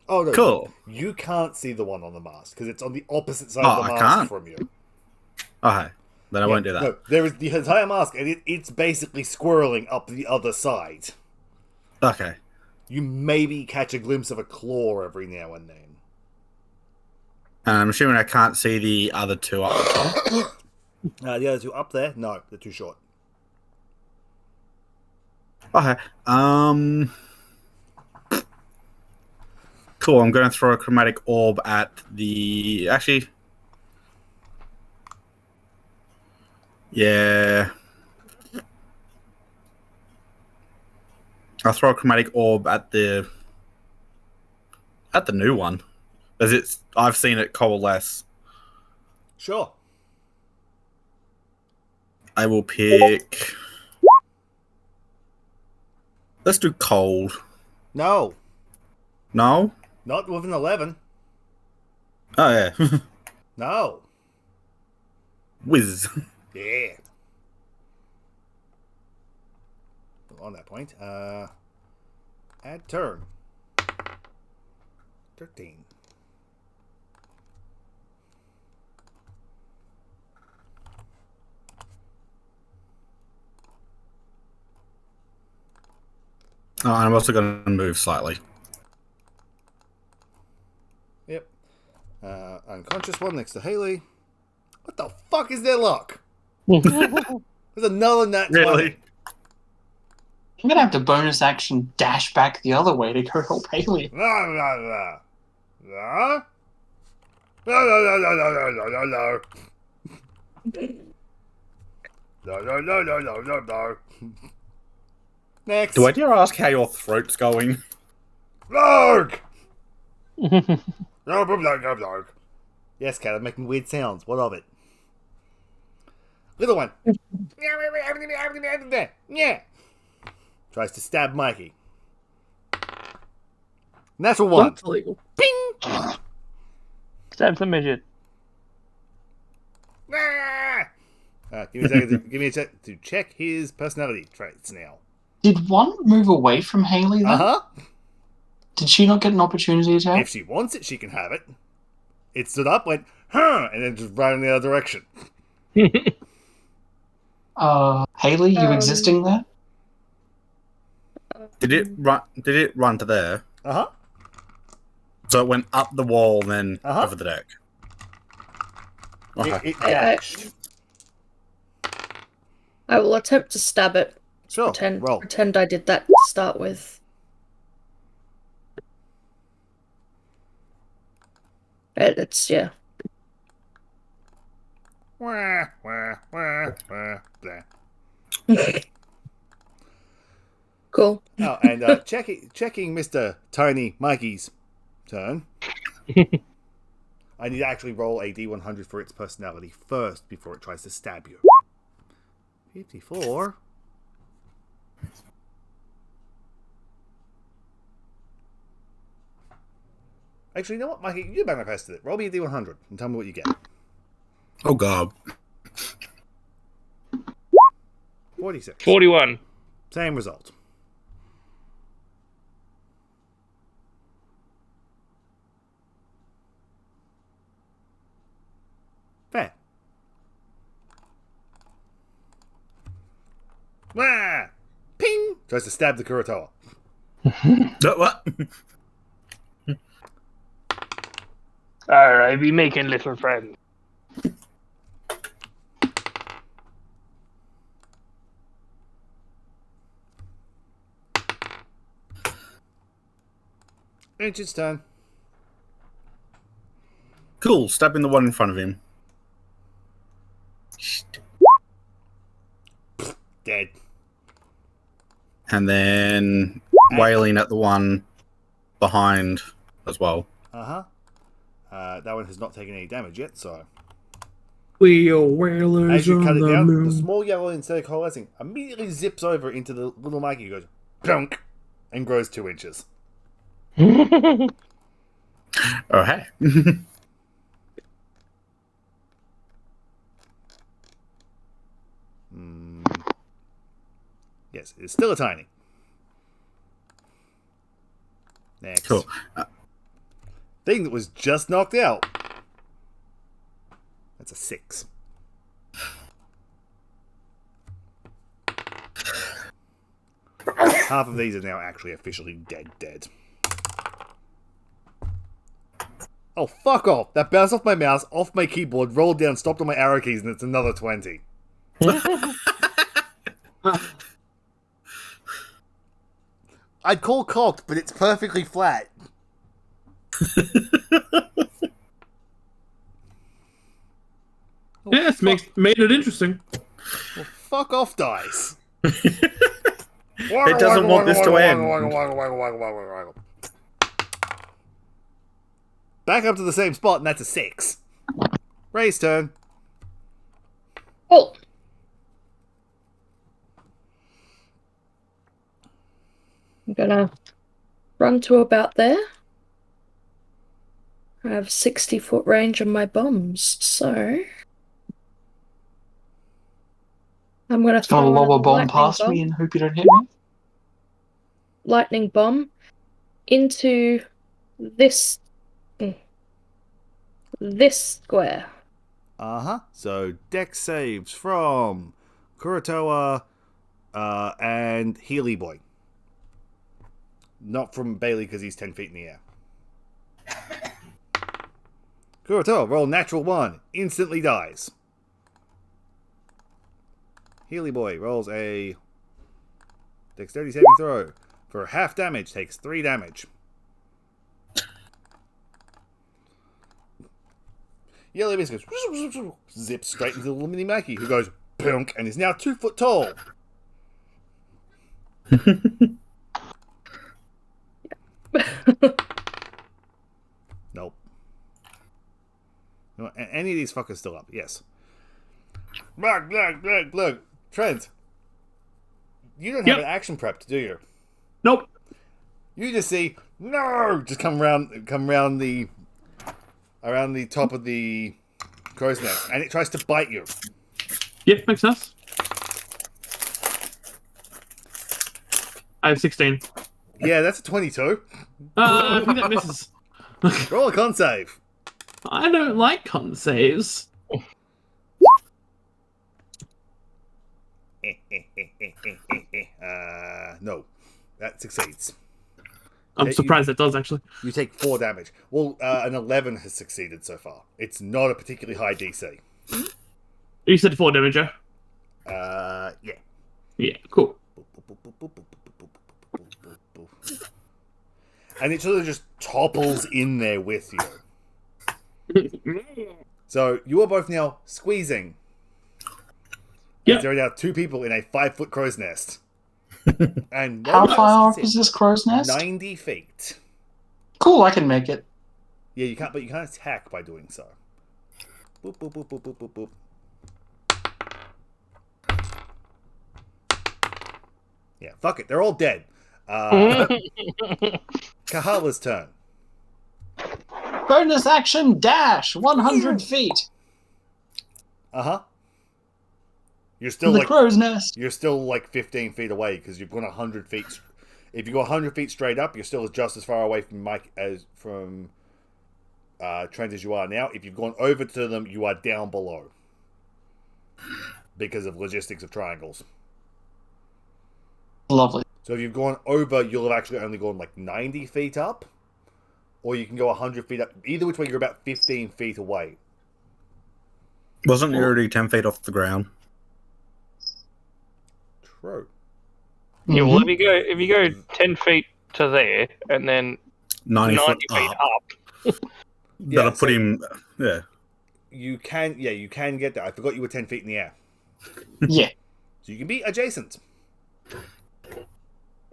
Oh no! Cool. You can't see the one on the mast because it's on the opposite side Oh, of the I mast can't? from you. Okay, then I won't do that. No, there is the entire mast, and it's basically squirreling up the other side. Okay. You maybe catch a glimpse of a claw every now and then. And I'm assuming I can't see the other two up the top. The other two up there? No, they're too short. Okay. Cool. I'm going to throw a chromatic orb at the. Actually. Yeah. I'll throw a chromatic orb at the new one, as I've seen it coalesce. Sure. I will pick. Let's do cold. No, No. not with an 11. Oh yeah. No. Whiz. Yeah. On that point, Add turn. 13. Oh, and I'm also going to move slightly. Yep. Unconscious one next to Haley. What the fuck is their luck? There's another nat 20. Really? I'm gonna have to bonus action dash back the other way to go help Haley. No, no, no. No? No, no, no, no, no, no, no, no. No, no, no, no, no, no, no. Next. Do I dare ask how your throat's going? Log! No, no, no, no, no. Yes, cat, I'm making weird sounds. What of it? Little one. Yeah. Tries to stab Mikey. Natural one. That's illegal. Ping! Stab the midget. Give me a second to check his personality traits now. Did one move away from Haley then? Uh-huh. Did she not get an opportunity attack? If she wants it, she can have it. It stood up, went, huh, and then just ran in the other direction. Haley, you existing there? Did it run? Did it run to there? Uh-huh. So it went up the wall, and then Uh-huh. over the deck. Okay. It dashed. I will attempt to stab it. Sure, roll. Pretend I did that to start with. It's yeah. Wah, wah, wah, wah, blah. Cool. Oh, and checking Mr. Tiny Mikey's turn. I need to actually roll a D100 for its personality first before it tries to stab you. 54. Actually, you know what, Mikey? You manifested it. Roll me a D100 and tell me what you get. Oh god. 46. 41. Same result. Fair. Wah! Ping! Tries to stab the Kurotoa. What? Alright, be making little friends. Ancient's turn. Cool. Stabbing the one in front of him. Dead. And then wailing at the one behind as well. Uh-huh. That one has not taken any damage yet, so... We are whalers As you on cut it the down, moon. the small yellow, instead of coalescing, immediately zips over into the little Mikey, goes, plunk, and grows 2 inches. Oh, hey. Yes, it's still a tiny. Next. Cool. Thing that was just knocked out. That's a 6. Half of these are now actually officially dead. Oh, fuck off. That bounced off my mouse, off my keyboard, rolled down, stopped on my arrow keys, and it's another 20. I'd call cocked, but it's perfectly flat. Yes, made it interesting. Well, fuck off, dice. It doesn't want this to end. Back up to the same spot, and that's a 6. Ray's turn. Oh. I'm gonna run to about there. I have 60-foot range on my bombs, so I'm gonna Just gonna throw lob a in bomb lightning past bomb. me and hope you don't hit me. Lightning bomb. into this this square. So deck saves from Kurotoa and Healy Boy. Not from Bailey because he's 10 feet in the air. Kurotoa, roll natural 1. Instantly dies. Healy Boy rolls a dexterity saving throw. For half damage, takes 3 damage. Yellow Abyss goes zips straight into the little mini Mackie, who goes punk and is now 2 foot tall. Nope. No, any of these fuckers still up? Yes. Look. Trent, you don't have an action prep, do you? Nope. You just see just come around the top of the crow's nest, and it tries to bite you. Yep, makes sense. I have 16. Yeah, that's a 22. I think that misses. Roll a con save. I don't like con saves. No, that succeeds. I'm surprised it does, actually. You take 4 damage. Well, an 11 has succeeded so far. It's not a particularly high DC. You said 4 damage, yeah? Yeah. Yeah, cool. And it sort of just topples in there with you. So you are both now squeezing. Yeah. There are now 2 people in a 5-foot crow's nest. And How far off is this crow's nest? 90 feet. Cool, I can make it. Yeah, you can't, but you can't attack by doing so. Boop, boop, boop, boop, boop, boop, boop. Yeah, fuck it. They're all dead. Kahala's turn. Bonus action dash 100 feet. You're still The crow's nest. You're still like 15 feet away because you've gone 100 feet. If you go 100 feet straight up, you're still just as far away from Mike as from Trent as you are now. If you've gone over to them, you are down below because of logistics of triangles. Lovely. So if you've gone over, you'll have actually only gone like 90 feet up, or you can go 100 feet up. Either which way, you're about 15 feet away. Wasn't you already 10 feet off the ground? True. Yeah, well, if you go 10 feet to there and then 90 90 foot feet up. up, That'll put him. Yeah. You can get there. I forgot you were 10 feet in the air. Yeah. So you can be adjacent.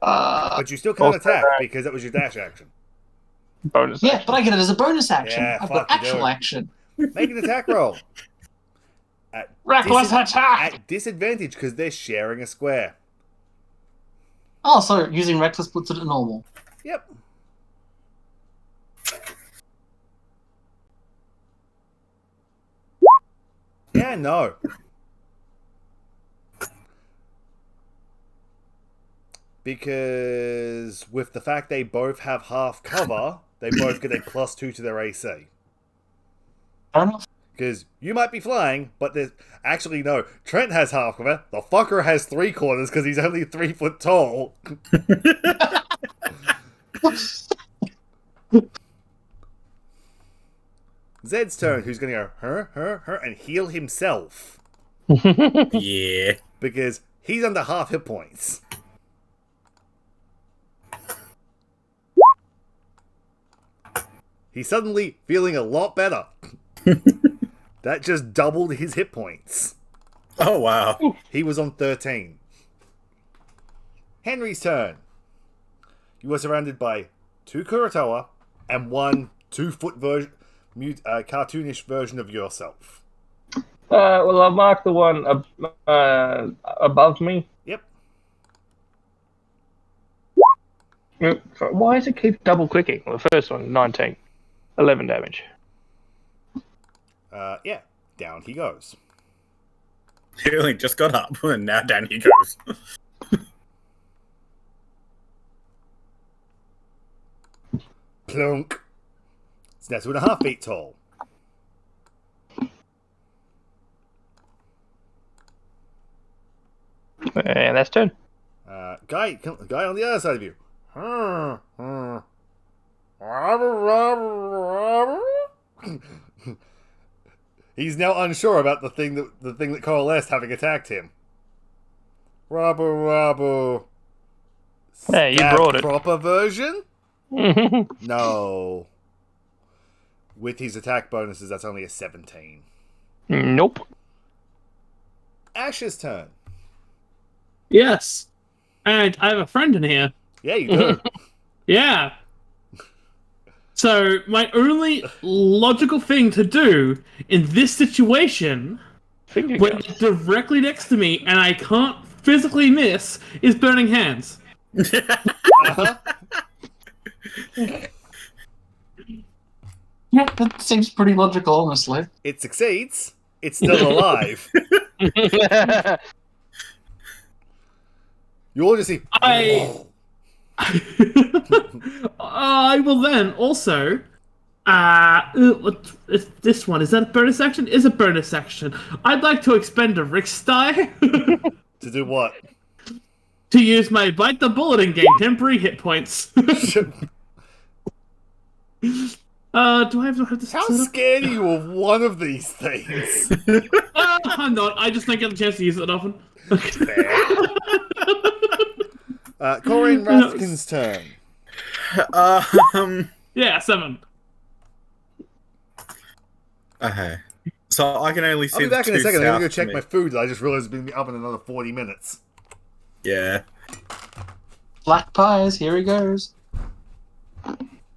Uh, But you still can't attack because that was your dash action. bonus yeah, action. but I get it as a bonus action. Yeah, I've fuck, got you actual do. action. Make an attack roll. Reckless attack! At disadvantage because they're sharing a square. Oh, so using reckless puts it at normal. Yep. Yeah, no. Because with the fact they both have half cover, they both get a +2 to their AC. Fair enough. Because you might be flying, but there's... Actually, no. Trent has half cover. The fucker has 3/4 because he's only 3 foot tall. Zed's turn, who's going to go, and heal himself. Yeah. Because he's under half hit points. He's suddenly feeling a lot better. That just doubled his hit points. Oh, wow. He was on 13. Henry's turn. You are surrounded by 2 Kurotoa and 1 2-foot version, cartoonish version of yourself. Well, I'll mark the one above me. Yep. So why does it keep double clicking? Well, the first one, 19. 11 damage. Yeah. Down he goes. He only just got up, and now down he goes. Plunk. So that's 2.5 feet tall. And that's turn. Guy on the other side of you. He's now unsure about the thing that coalesced having attacked him. Robber. Hey, you Stab brought it. proper version? No. With his attack bonuses, that's only a 17. Nope. Ash's turn. Yes. And I have a friend in here. Yeah, you do. Yeah. So my only logical thing to do in this situation, Finger when guns. it's directly next to me and I can't physically miss, is burning hands. Uh-huh. Yeah, that seems pretty logical, honestly. It succeeds. It's still alive. You all just see. I will then also. This one is that a bonus action? Is a bonus action. I'd like to expend a Rick's die To do what? to use my bite the bullet and gain temporary hit points. Do I have to have this? How set up? scared are you of one of these things? I'm not. I just don't get the chance to use it often. Fair. Corinne Rathkin's turn. Yeah, 7. Okay. So I can only see I'll be back in a the two second. I'm gonna go south check to my me. food that I just realized has been in the oven another 40 minutes. Yeah. Black pies, here he goes.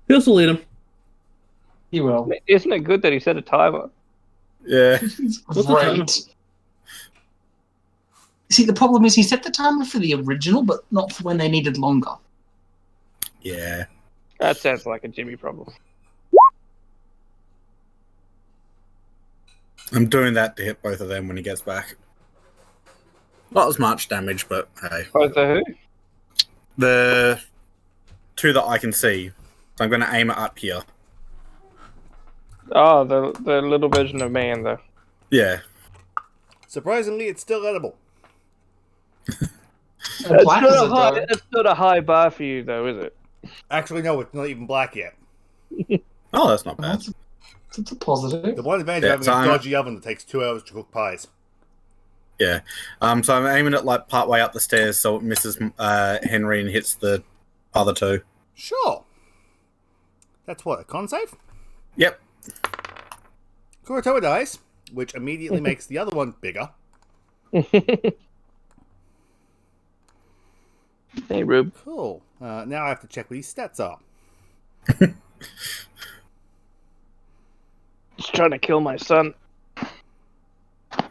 He'll still eat him. He will. Isn't it good that he set a timer? Yeah. It's What's the timer? great. See, the problem is he set the timer for the original, but not for when they needed longer. Yeah. That sounds like a Jimmy problem. I'm doing that to hit both of them when he gets back. Not as much damage, but hey. Both the who? The two that I can see. So I'm going to aim it up here. Oh, the little version of man, though. Yeah. Surprisingly, it's still edible. And black is a dog. It's not a high bar for you, though, is it? Actually, no, it's not even black yet. Oh, that's not bad. That's a positive. The one advantage Yeah, of so having a I'm- dodgy oven that takes 2 hours to cook pies. Yeah. So I'm aiming it like part way up the stairs so it misses Henry and hits the other two. Sure. That's what, a con save? Yep. Kurotoa dies, which immediately makes the other one bigger. Hey, Rube. Cool. Now I have to check what his stats are. Just trying to kill my son.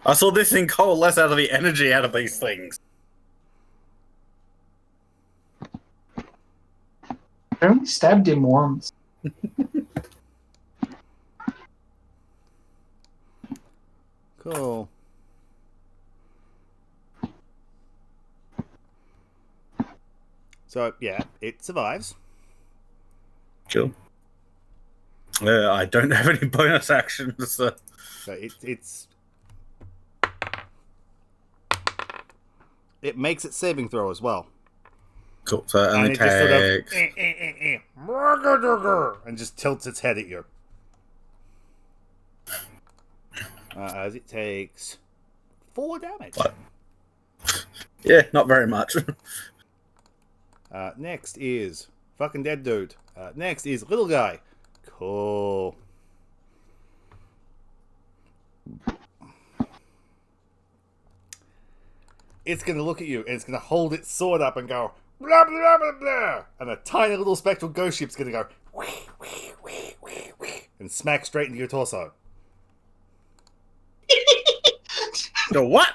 I saw this thing coalesce out of the energy out of these things. I only stabbed him once. Cool. So, yeah, it survives. Cool. I don't have any bonus actions. So. So it makes its saving throw as well. Cool. So it And only it just sort of takes... and just tilts its head at you. As it takes 4 damage. What? Yeah, not very much. Next is fucking dead dude. Next is little guy. Cool. It's gonna look at you and it's gonna hold its sword up and go blah blah blah blah, and a tiny little spectral ghost ship's gonna go wee, wee, wee, wee, wee, and smack straight into your torso. The what?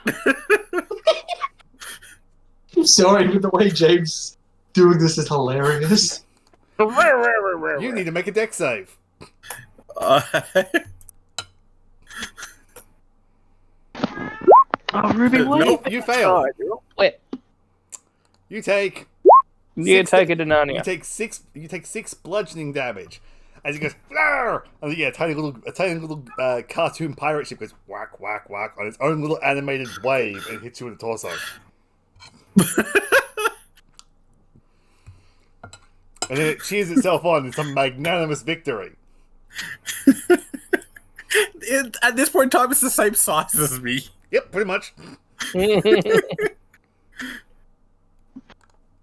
I'm sorry, but the way James doing this is hilarious. You need to make a deck save. Oh, Ruby, wait. Nope, you fail. Wait. You take You take it to You Narnia. take six bludgeoning damage. As he goes, Flar! And yeah, a tiny little cartoon pirate ship goes whack, whack, whack on its own little animated wave and hits you in the torso. And then it cheers itself on in some magnanimous victory. At this point in time, it's the same size as me. Yep, pretty much.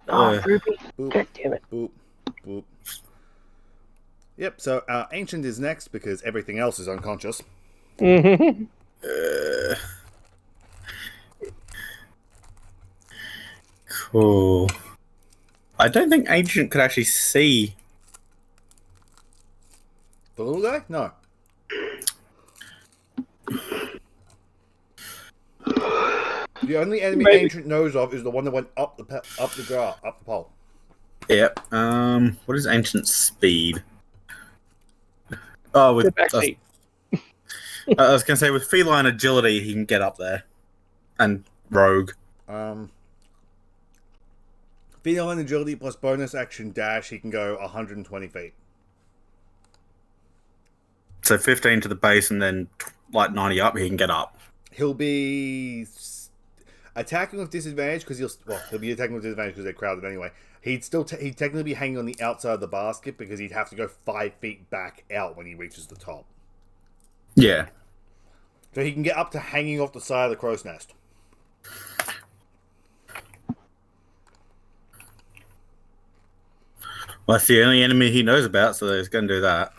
Oh, Ruby. Boop, God damn it. boop, boop. Yep, so Ancient is next because everything else is unconscious. Cool. I don't think Ancient could actually see. The little guy? No. The only enemy Maybe. Ancient knows of is the one that went up the pole. Yep. What is Ancient's speed? Oh, with The backseat. I was gonna say with feline agility, he can get up there, and rogue. Feline agility plus bonus action dash, he can go 120 feet. So 15 to the base, and then like 90 up, he can get up. He'll be attacking with disadvantage because he'll be attacking with disadvantage because they're crowded anyway. He'd technically be hanging on the outside of the basket because he'd have to go 5 feet back out when he reaches the top. Yeah. So he can get up to hanging off the side of the crow's nest. Well, that's the only enemy he knows about, so he's going to do that.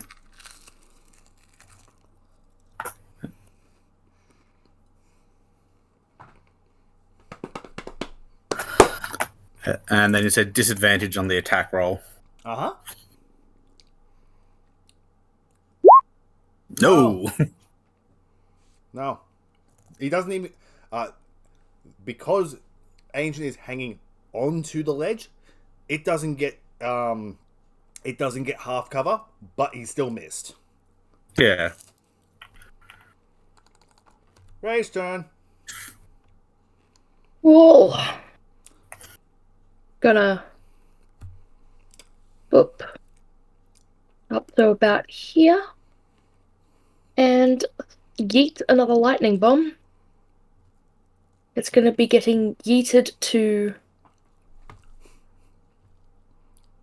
And then he said disadvantage on the attack roll. Uh-huh. No. No. He doesn't even... because Ancient is hanging onto the ledge, it doesn't get half cover, but he's still missed. Yeah. Ray's turn. Whoa. Gonna boop up to about here and yeet another lightning bomb. It's gonna be getting yeeted to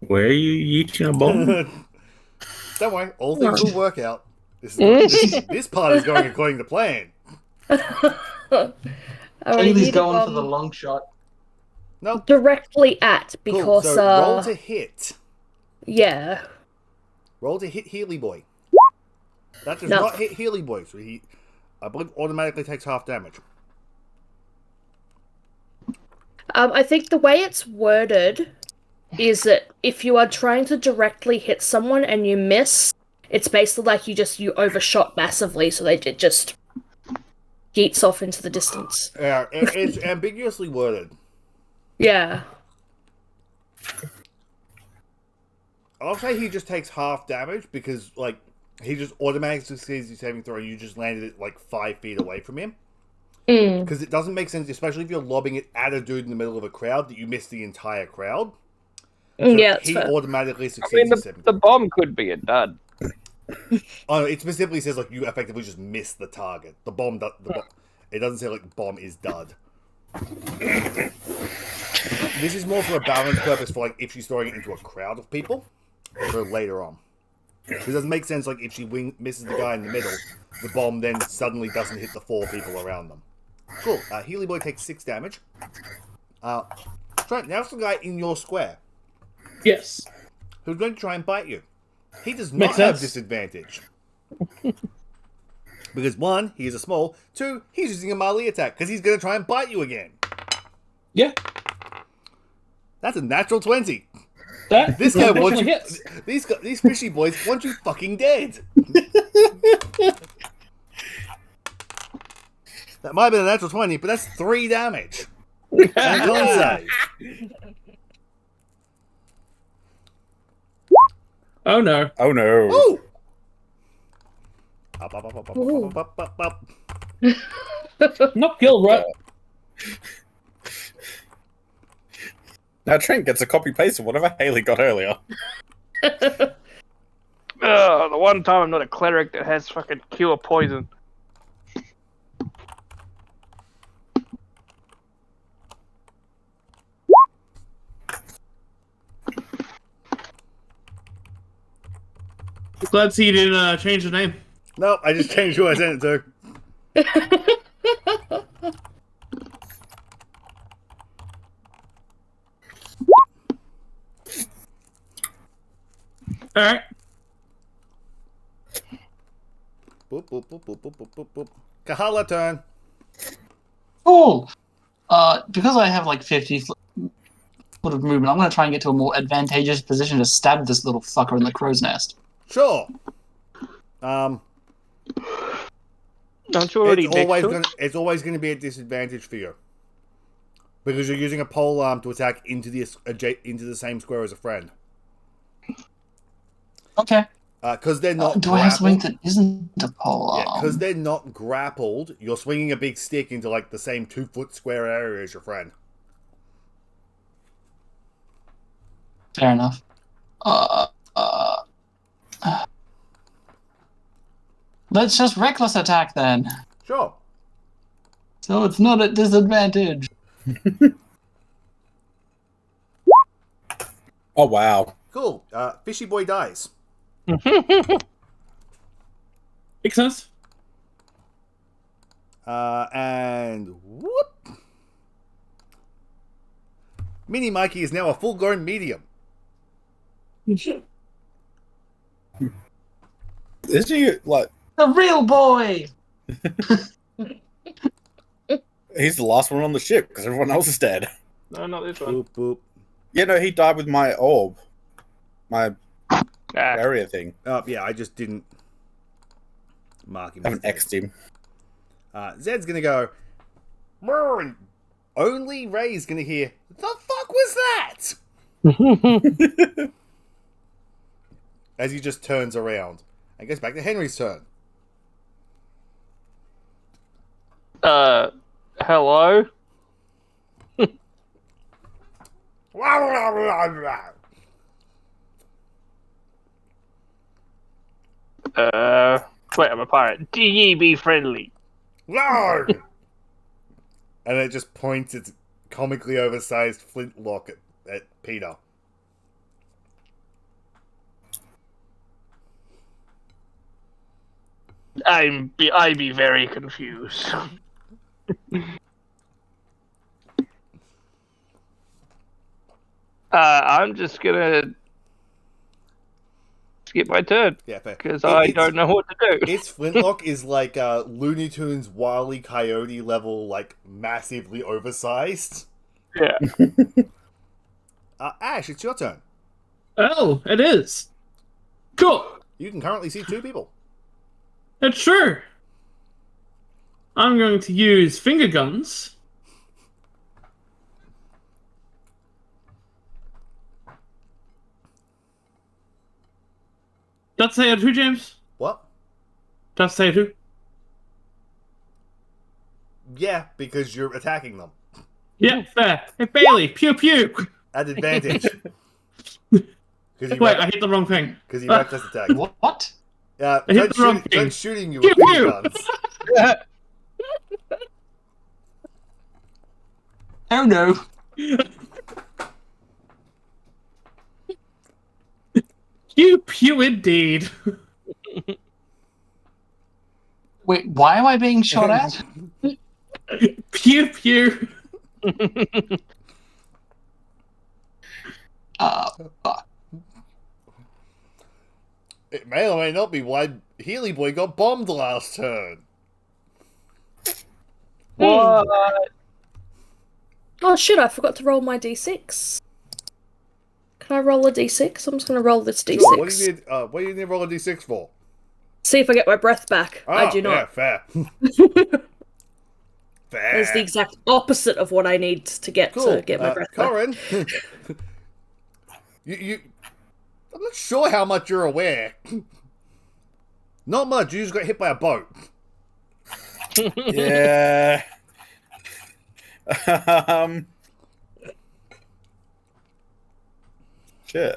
Where are you yeeting a bomb? Don't worry, all things will work out. This part is going according to plan. Kaylee's going for the long shot. Nope. directly at Cool. because So roll to hit. yeah. Roll to hit Healy Boy. That does No. not hit Healy Boy, so he, I believe, automatically takes half damage. I think the way it's worded is that if you are trying to directly hit someone and you miss, it's basically like you overshot massively, so it just yeets off into the distance. Yeah, it's ambiguously worded. Yeah. I'll say he just takes half damage because, like, he just automatically succeeds his saving throw and you just landed it, like, 5 feet away from him. Mm. Because it doesn't make sense, especially if you're lobbing it at a dude in the middle of a crowd, that you miss the entire crowd. So Yeah, that's he fair. automatically I succeeds mean, his saving the throw. bomb could be a dud. Oh, no, it specifically says, like, you effectively just miss the target. The bomb, it doesn't say, like, bomb is dud. This is more for a balance purpose for, like, if she's throwing it into a crowd of people, for later on. It doesn't make sense, like, if she misses the guy in the middle, the bomb then suddenly doesn't hit the 4 people around them. Cool. Healy Boy takes 6 damage. Trent, now it's the guy in your square Yes. who's going to try and bite you. He does not Makes have sense. disadvantage. Because 1, he is a small. 2, he's using a melee attack because he's going to try and bite you again. Yeah. That's a natural 20. That This guy wants definitely you. hits. These fishy boys want you fucking dead. That might have been a natural 20, but that's 3 damage. And con save. Oh no. Oh no. Woo! Up, up, up, up, up, up, up, up, up, up. Not kill, right? Now Trent gets a copy paste of whatever Haley got earlier. The one time I'm not a cleric that has fucking cure poison. Glad to see you didn't change the name. Nope, I just changed who I sent it to. All right. Boop, boop, boop, boop, boop, boop, boop, boop. Kahala turn. Cool. Because I have like 50 foot of movement, I'm going to try and get to a more advantageous position to stab this little fucker in the crow's nest. Sure. Don't you already It's always going to be a disadvantage for you. Because you're using a pole arm to attack into the same square as a friend. Okay. Because they're not do I have something grappled. that isn't a pole Yeah, arm? because they're not grappled, you're swinging a big stick into like the same 2-foot square area as your friend. Fair enough. Let's just reckless attack then. Sure. So it's not a disadvantage. Oh wow. Cool. Fishy boy dies. Makes sense. And whoop. Mini Mikey is now a full-grown medium. Isn't he like? The real boy! He's the last one on the ship because everyone else is dead. No, not this one. Boop boop. Yeah, no, he died with my orb, my Ah, area thing. Yeah, I just didn't mark him. I haven't X'd him. Zed's gonna go. "Brr," and only Ray's gonna hear. The fuck was that? As he just turns around and gets back to Henry's turn. hello? Wait, I'm a pirate. Do ye be friendly? And it just points its comically oversized flintlock at Peter. I be very confused. I'm just gonna skip my turn Yeah, fair. because I don't know what to do. Its flintlock is like Looney Tunes Wile E. Coyote level, like massively oversized. Yeah. Ash, it's your turn. Oh, it is. Cool. You can currently see 2 people. It's sure. I'm going to use finger guns. That's say it who, James? What? That's say it who? Yeah, because you're attacking them. Yeah, fair. Hey, Bailey, pew pew. At advantage. Because Wait, I hit the wrong thing. he reckless attack. What? Yeah, I hit the wrong thing. Trent's shooting you Pew, with finger pew. guns. Oh no. Pew pew indeed. Wait, why am I being shot at? Pew pew. Fuck. It may or may not be why Healy Boy got bombed last turn. What? Oh shit, I forgot to roll my d6. Can I roll a d6? I'm just going to roll this d6. Sure, what do you need? What do you need to roll a d6 for? See if I get my breath back. I Ah, do Yeah, not. fair. Fair. It's the exact opposite of what I need to get Cool. to get my breath back. Corin, I'm not sure how much you're aware. Not much. You just got hit by a boat. Yeah. Shit.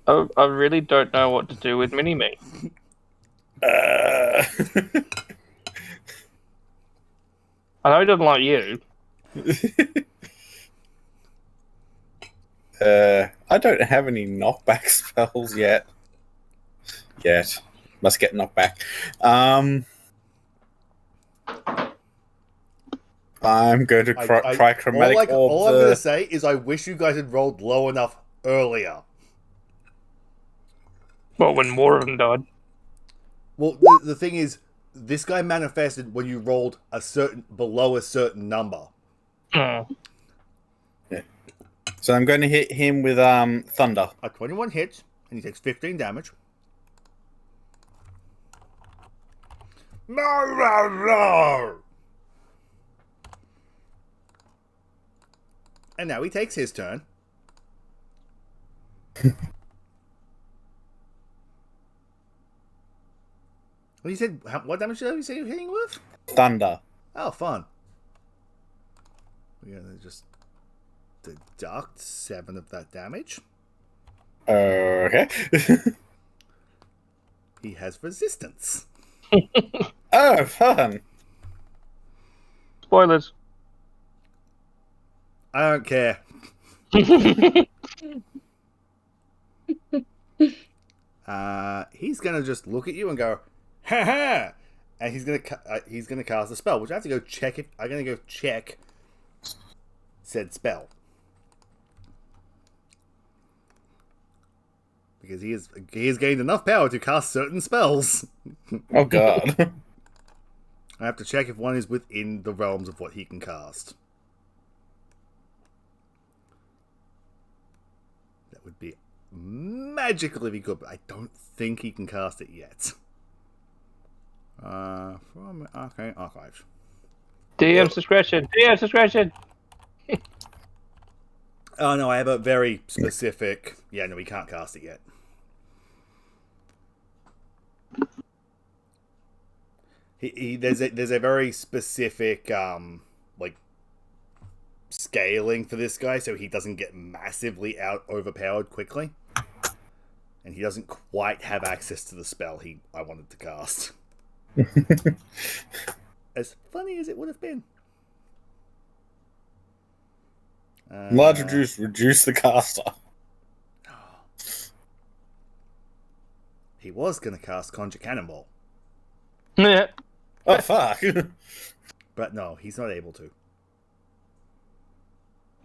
I really don't know what to do with Mini-Me. Uh, I know he doesn't like you. I don't have any knockback spells yet. Must get knocked back. I'm going to try chromatic orb. All I'm going to say is I wish you guys had rolled low enough earlier. Well, when more of them died. Well, the thing is, this guy manifested when you rolled below a certain number. Mm. So I'm going to hit him with thunder. A 21 hits, and he takes 15 damage. And now he takes his turn. What you said? What damage did you say you're hitting with? Thunder. Oh, fun. We're gonna just deduct 7 of that damage. Okay. He has resistance. Oh, fun. Spoilers. I don't care. He's gonna just look at you and go, "Ha ha!" And he's gonna cast a spell, which I have to go check. I'm gonna go check said spell because he has gained enough power to cast certain spells. Oh god. I have to check if one is within the realms of what he can cast. That would be magically good, but I don't think he can cast it yet. From Arcane Archives. DM's discretion. DM's discretion. Oh no, I have a very specific. Yeah, no, we can't cast it yet. There's a very specific like scaling for this guy, so he doesn't get massively overpowered quickly, and he doesn't quite have access to the spell I wanted to cast. As funny as it would have been. Large reduce the caster. He was going to cast Conjure Cannonball, Yeah. Oh fuck. but no, he's not able to.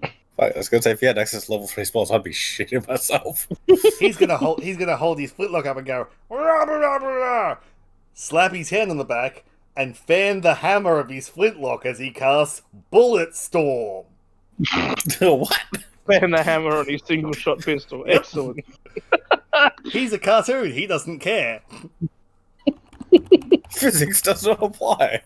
Fuck, I was gonna say if he had access to level 3 spells, I'd be shitting myself. He's gonna hold his flintlock up and go "Rah, rah, rah, rah," slap his hand on the back, and fan the hammer of his flintlock as he casts Bullet Storm. What? Fan the hammer on his single shot pistol. Excellent. He's a cartoon. He doesn't care. Physics does not apply.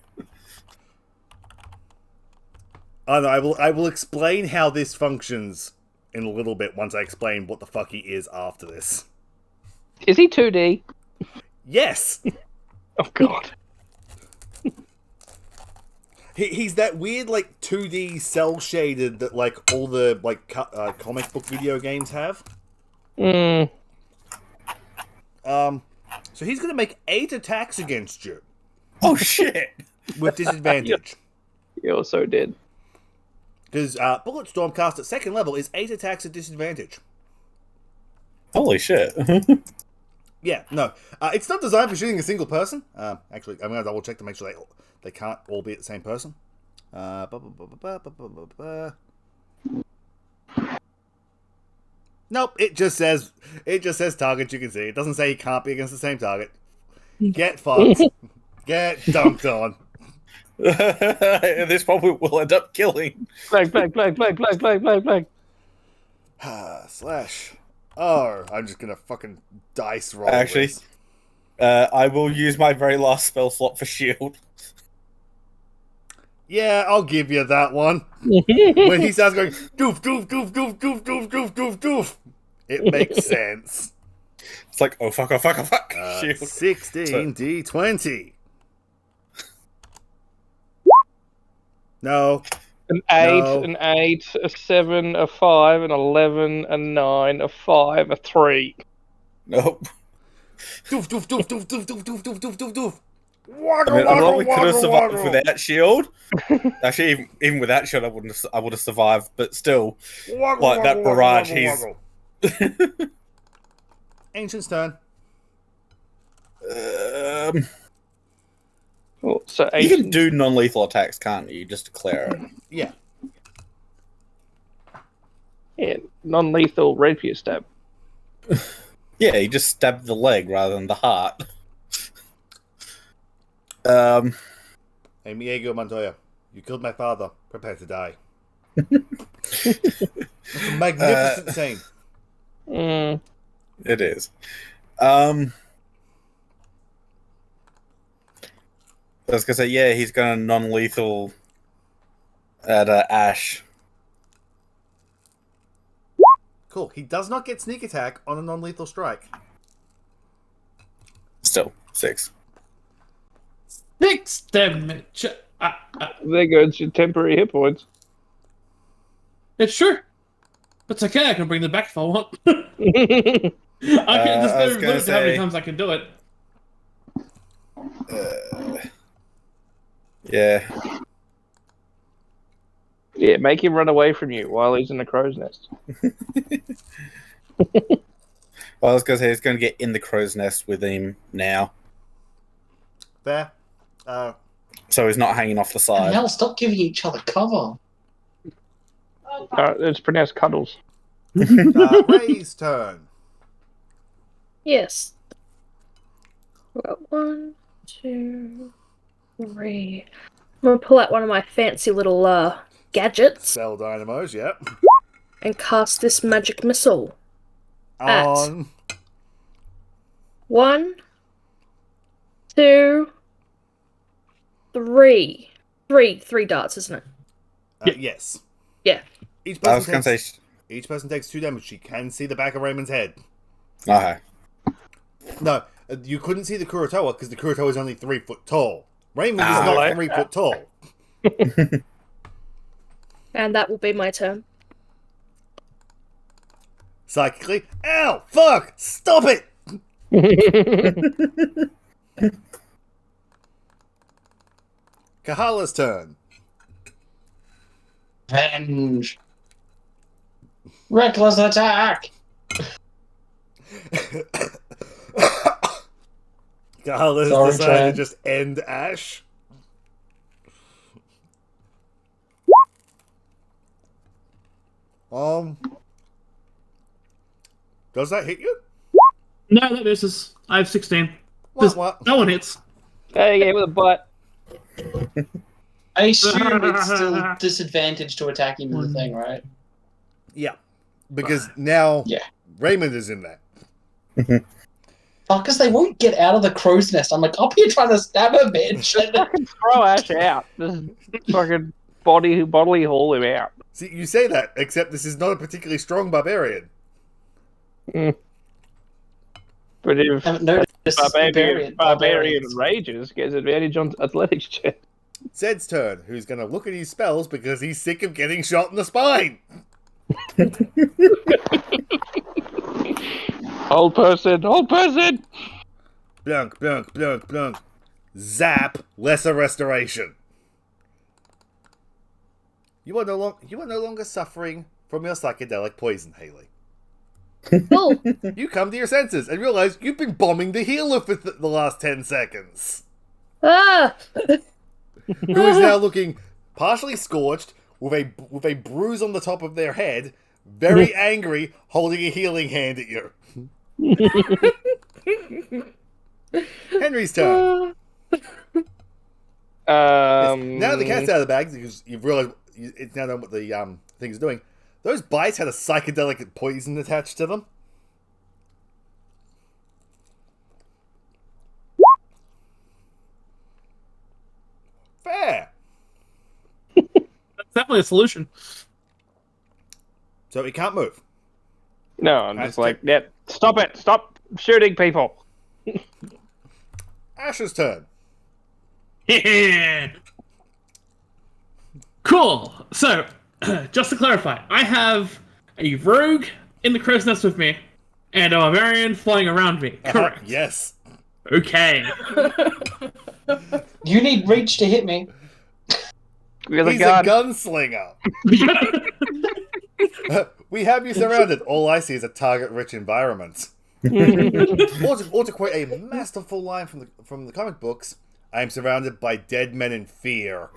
Oh no, I will explain how this functions in a little bit once I explain what the fuck he is after this. Is he 2D? Yes! Oh god. He's that weird, like, 2D cel-shaded that, like, all the, like, comic book video games have. Mm. So he's gonna make 8 attacks against you. Oh shit. With disadvantage. You're so dead. Because Bullet Storm cast at 2nd level is 8 attacks at disadvantage. Holy shit. Yeah, no. It's not designed for shooting a single person. Actually, I'm going to double check to make sure they can't all be at the same person. Nope, it just says target, you can see. It doesn't say he can't be against the same target. Get fucked. Get dunked on. This probably will end up killing. Flag. Slash. Oh, I'm just gonna fucking dice roll. Actually, this. I will use my very last spell slot for shield. Yeah, I'll give you that one. When he starts going doof doof doof doof doof doof doof doof doof, it makes sense. It's like, oh fuck. Shield. 16 D20. No. An 8, No. an 8, a 7, a 5, an 11, a 9, a 5, a 3. Nope. Doof, doof, doof, doof, doof, doof, doof, doof, doof, doof, doof. I mean, I probably could have waggle, survived waggle. without shield. Actually, even without shield, I would have survived. But still, Waggle, like that waggle, barrage, waggle, he's. waggle. Ancient's turn. Oh, so You can Ancient, do non-lethal attacks, can't you? Just declare it. Yeah. yeah, non-lethal rapier stab. Yeah, you just stab the leg rather than the heart. Hey, Miego Montoya, you killed my father. Prepare to die. That's a magnificent scene. Mm. It is. I was gonna say, yeah, he's gonna non-lethal at Ash. Cool. He does not get sneak attack on a non-lethal strike. Still 6. 6 damage. There goes your temporary hit points. It's sure. It's okay, I can bring them back if I want. I can just I was never gonna limit to how many say- times I can do it. Yeah. Yeah, make him run away from you while he's in the crow's nest. Well, I was gonna say he's gonna get in the crow's nest with him now, Fair. so he's not hanging off the And side. hell, stop giving each other cover. It's pronounced cuddles. Ray's turn. Yes. We've got 1, 2, 3. I'm gonna pull out one of my fancy little gadgets Cell dynamos, yep. and cast this magic missile. On. 1, 2, 3. Three darts, isn't it? Yes. Yeah. Each I was person, gonna takes, say, each person takes 2 damage. She can see the back of Raymond's head. okay. No, you couldn't see the Kurotoa because the Kurotoa is only 3 foot tall. Raymond is Ah. not 3 foot tall. And that will be my turn. Psychically, ow, fuck, stop it! Kahala's turn. Revenge. Reckless attack. Kahala's Sorry, decided Chad. to just end Ash. Does that hit you? No, that misses. I have 16. What? No one hits. Hey, yeah, with a butt. I assume it's still disadvantage to attack him with the thing, right? Yeah, because now Yeah. Raymond is in there. Oh, because they won't get out of the crow's nest. I'm like, up here trying to stab a bitch. Throw Ash out. Just fucking bodily haul him out. See, you say that, except this is not a particularly strong barbarian. But if haven't noticed barbarian rages, gets advantage on athletics check. Zed's turn, who's going to look at his spells because he's sick of getting shot in the spine. Hold person, hold person. Blunk, blunk, blunk, blunk. Zap, lesser restoration. You are no longer suffering from your psychedelic poison, Haley. Cool. You come to your senses and realize you've been bombing the healer for the last 10 seconds. Ah! Who is now looking partially scorched, with a bruise on the top of their head, very angry, holding a healing hand at you. Henry's turn. Now the cat's out of the bag, because you've realized it's now done what the thing's doing. Those bites had a psychedelic poison attached to them. Fair. That's definitely a solution. So he can't move. No, I'm just like, yeah, stop it, stop shooting people. Ash's turn. Cool. So, just to clarify, I have a rogue in the crow's nest with me, and a barbarian flying around me. Correct. Yes. Okay. You need reach to hit me. With a He's gun. a gunslinger. We have you surrounded. All I see is a target-rich environment. or to quote a masterful line from the comic books, I am surrounded by dead men in fear.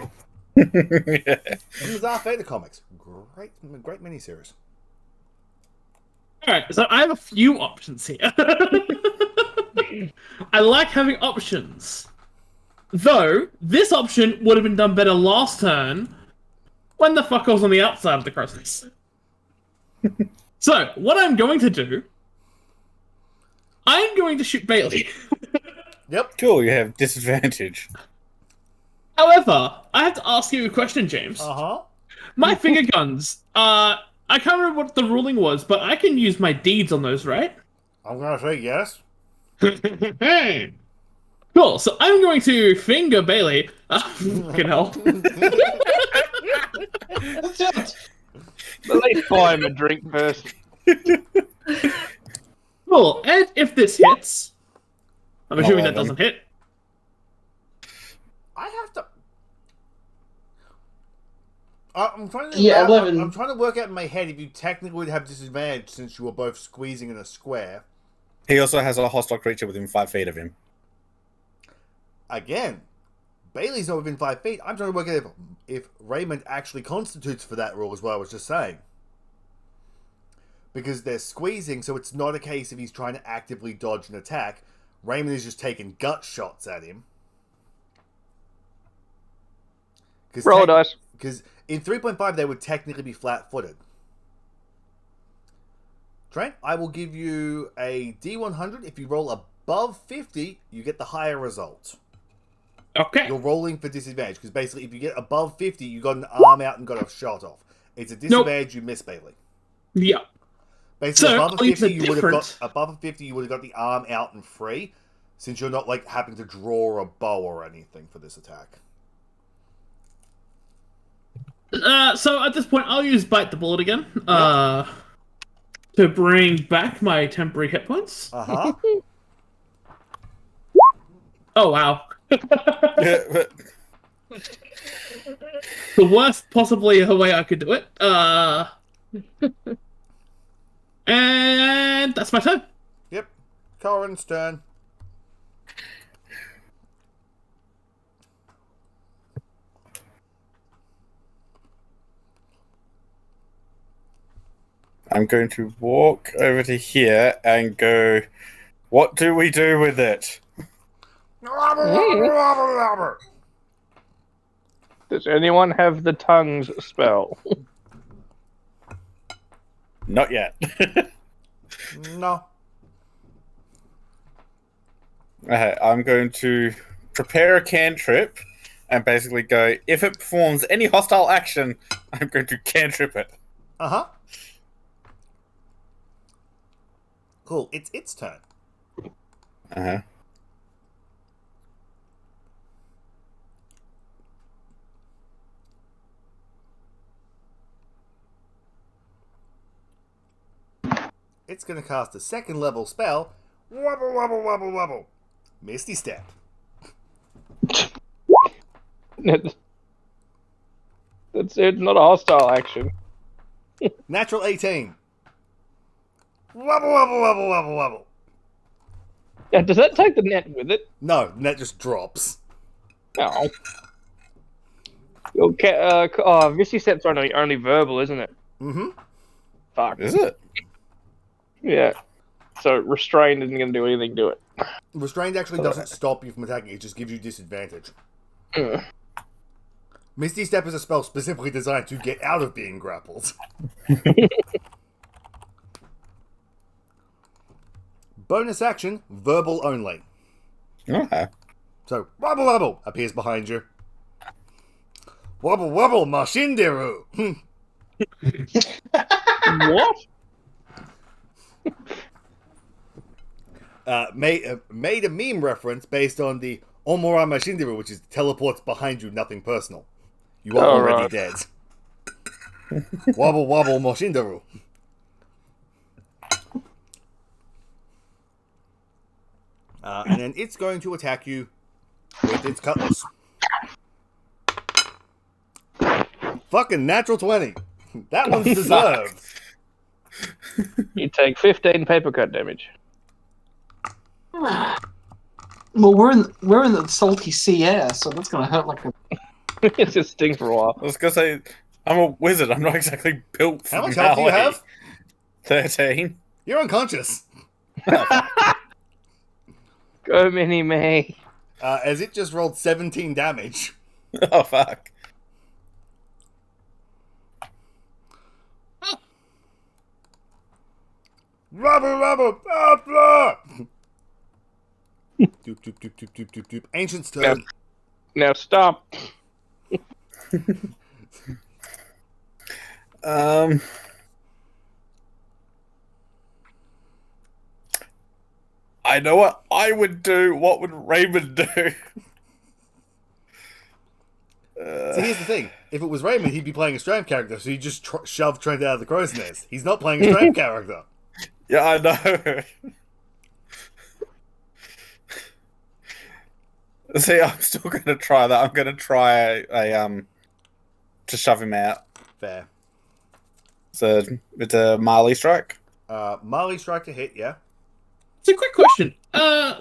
From the Darth Vader comics. Great miniseries. Alright, so I have a few options here. I like having options. Though, this option would have been done better last turn when the fuck I was on the outside of the crosses. So, what I'm going to do, I'm going to shoot Bailey. Yep. Cool, you have disadvantage. However, I have to ask you a question, James. Uh-huh. My finger guns, I can't remember what the ruling was, but I can use my deeds on those, right? I'm gonna say yes. Hey. Cool, so I'm going to finger Bailey. Fucking hell. At least buy him a drink first. Cool, and if this hits, I'm assuming that 11. doesn't hit. I have to. I'm trying to. Yeah, 11. I'm trying to work out in my head if you technically would have disadvantage since you were both squeezing in a square. He also has a hostile creature within 5 feet of him. Again, Bailey's not within 5 feet. I'm trying to work out if Raymond actually constitutes for that rule, is what I was just saying. Because they're squeezing, so it's not a case of he's trying to actively dodge an attack. Raymond is just taking gut shots at him. Roll a dice. Because in 3.5, they would technically be flat-footed. Trent, I will give you a D100. If you roll above 50, you get the higher result. Okay. You're rolling for disadvantage, because basically if you get above 50, you got an arm out and got a shot off. It's a disadvantage, you miss Bailey. Yeah. Basically, So, above a I'll use 50, the you would have got difference. above a 50, you would have got the arm out and free, since you're not like having to draw a bow or anything for this attack. So at this point, I'll use Bite the Bullet again. To bring back my temporary hit points. Uh-huh. Oh, wow. The worst possibly a way I could do it. And that's my turn. Yep. Corin's turn. I'm going to walk over to here and go, what do we do with it? Does anyone have the tongues spell? Not yet. No. Okay, I'm going to prepare a cantrip and basically go, if it performs any hostile action, I'm going to cantrip it. Uh-huh. Cool. It's its turn. Uh-huh. It's going to cast a second level spell. Wobble, wobble, wobble, wobble. Misty Step. That's it's not a hostile action. Natural 18. Wobble, wobble, wobble, wobble, wobble. Yeah, does that take the net with it? No, net just drops. No. Misty Step's only verbal, isn't it? Mm-hmm. Fuck. Is it? Yeah. So restrained isn't going to do anything to it. Restrained actually doesn't stop you from attacking, it just gives you disadvantage. Ugh. Misty Step is a spell specifically designed to get out of being grappled. Bonus action, verbal only. Okay. So, wobble wobble appears behind you. Wobble wobble, Mashinderu! What? Made a meme reference based on the Omura Mashinderu, which is teleports behind you, nothing personal. You are All already right. dead. Wobble wobble Moshindaru. And then it's going to attack you with its cutlass. Fucking natural 20. That one's deserved. You take 15 paper cut damage. Well, we're in the salty sea air, so that's gonna hurt like a. It just stings for a while. I was gonna say, I'm a wizard. I'm not exactly built for How much health do you melee. have? 13. You're unconscious. Go mini me. As it just rolled 17 damage. Oh fuck. Rubber, blah, blah. Doop, doop, doop, doop, doop, doop, doop. Ancient's turn. Now stop. I know what I would do. What would Raymond do? See, here's the thing. If it was Raymond, he'd be playing a Stram character, so he'd just shove Trent out of the crow's nest. He's not playing a Stram character. Yeah, I know. See, I'm still gonna try that. I'm gonna try a to shove him out. Fair. So it's a Marley strike. Marley strike to hit, yeah? It's a quick question.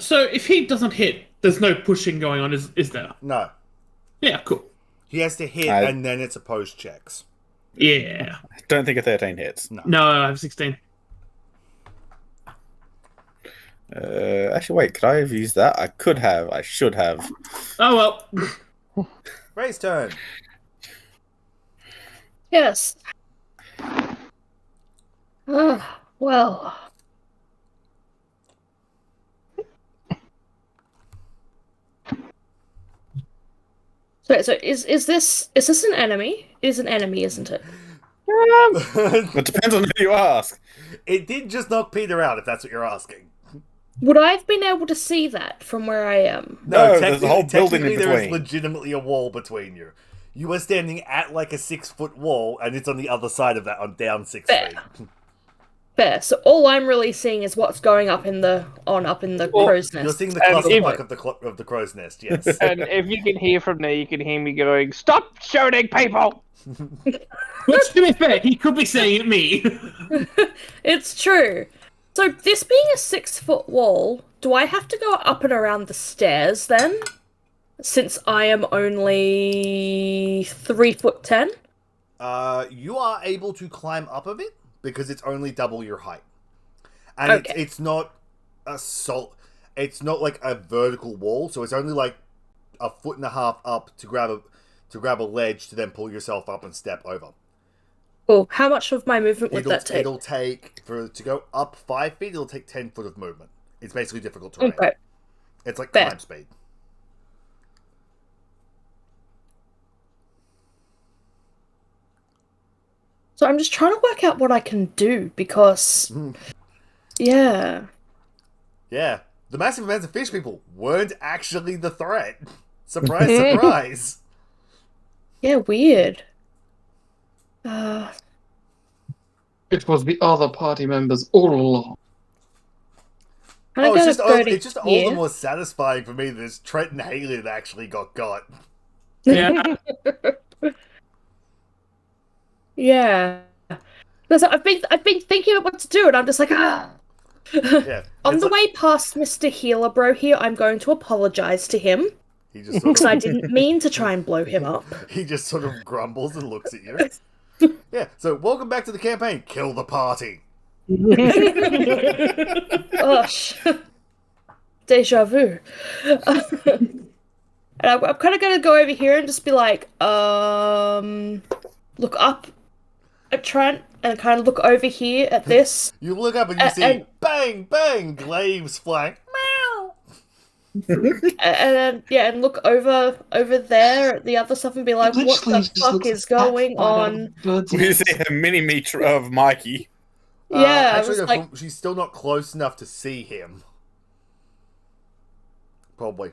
So if he doesn't hit, there's no pushing going on, is there? No. Yeah, cool. He has to hit, I- and then it's opposed checks. Yeah. Don't think a 13 hits. No, I have 16. Actually, wait. Could I have used that? I could have. I should have. Oh well. Ray's turn. Yes. Well. So is this an enemy? It is an enemy, isn't it? It depends on who you ask. It did just knock Peter out, if that's what you're asking. Would I have been able to see that from where I am? No, there's a whole building in technically there is between. legitimately a wall between you. You are standing at like a 6-foot wall, and it's on the other side of that, on down 6 Fair. feet. Fair. So all I'm really seeing is what's going up in the crow's nest. You're seeing the And clusterfuck of the crow's nest, yes. And if you can hear from there, you can hear me going, "Stop shooting people!" Which, to be fair, he could be saying it me. It's true. So this being a 6-foot wall, do I have to go up and around the stairs then? Since I am only 3'10"? You are able to climb up of it, because it's only double your height. And Okay. it's not it's not like a vertical wall, so it's only like 1.5 feet up to grab a ledge to then pull yourself up and step over. Cool. How much of my movement would that take? It'll take, to go up 5 feet, it'll take 10 foot of movement. It's basically difficult terrain. Okay. It's like Fair. climb speed. So I'm just trying to work out what I can do because, yeah. Yeah. The massive amounts of fish people weren't actually the threat. Surprise, surprise. Yeah, weird. It was the other party members all along. It's just all the more satisfying for me that it's Trent and Haley that actually got. Yeah. Yeah. Because I've been thinking of what to do, and I'm just like, ah. Yeah. On It's the like- way past Mr. Healer Bro here, I'm going to apologize to him He just because I didn't mean to try and blow him up. he just sort of grumbles and looks at you. Yeah, so welcome back to the campaign. Kill the party. Gosh. Deja vu. And I'm kind of going to go over here and just be like, look up at Trent and kind of look over here at this. You look up and you see bang, bang, glaives flying. Meow. And look over there at the other stuff and be like, what Literally the just fuck looks is like that going part out on? of Bird's We nest. see a mini meter of Mikey. Yeah, I Actually, was no, like, she's still not close enough to see him. Probably.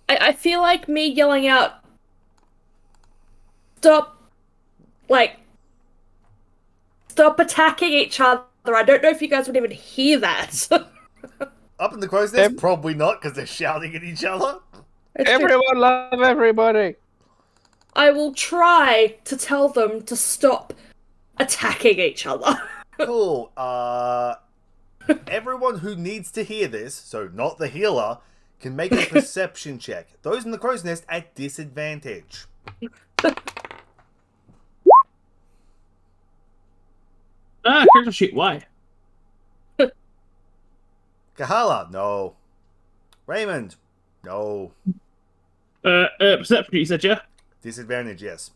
I feel like me yelling out, stop, like, stop attacking each other. I don't know if you guys would even hear that. Up in the crow's nest, probably not, because they're shouting at each other. Everyone love everybody. I will try to tell them to stop attacking each other. Cool. Everyone who needs to hear this, so not the healer, can make a perception check. Those in the crow's nest at disadvantage. Character sheet, why? Kahala, no. Raymond, no. Perception, you said, yeah? Disadvantage, yes.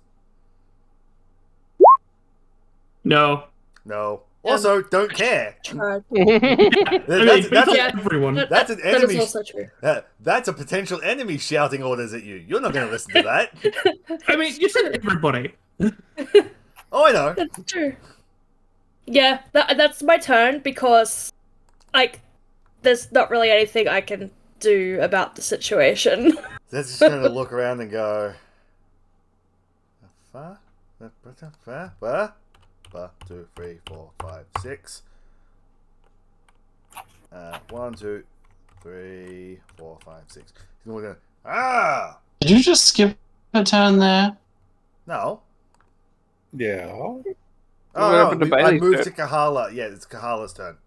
No. No. Also, don't care. Tried. Everyone. That's an That is enemy. also true. That's a potential enemy shouting orders at you. You're not going to listen to that. I mean, you said everybody. Oh, I know. That's true. Yeah, that's my turn because, like, there's not really anything I can do about the situation. That's just going to look around and go. 2, 3, 4, 5, 6. 1, 2, 3, 4, 5, 6. He's going to go. Ah! Did you just skip a turn there? No. Yeah. Oh, happened to no. I Bailey's moved turn? to Kahala. Yeah, it's Kahala's turn.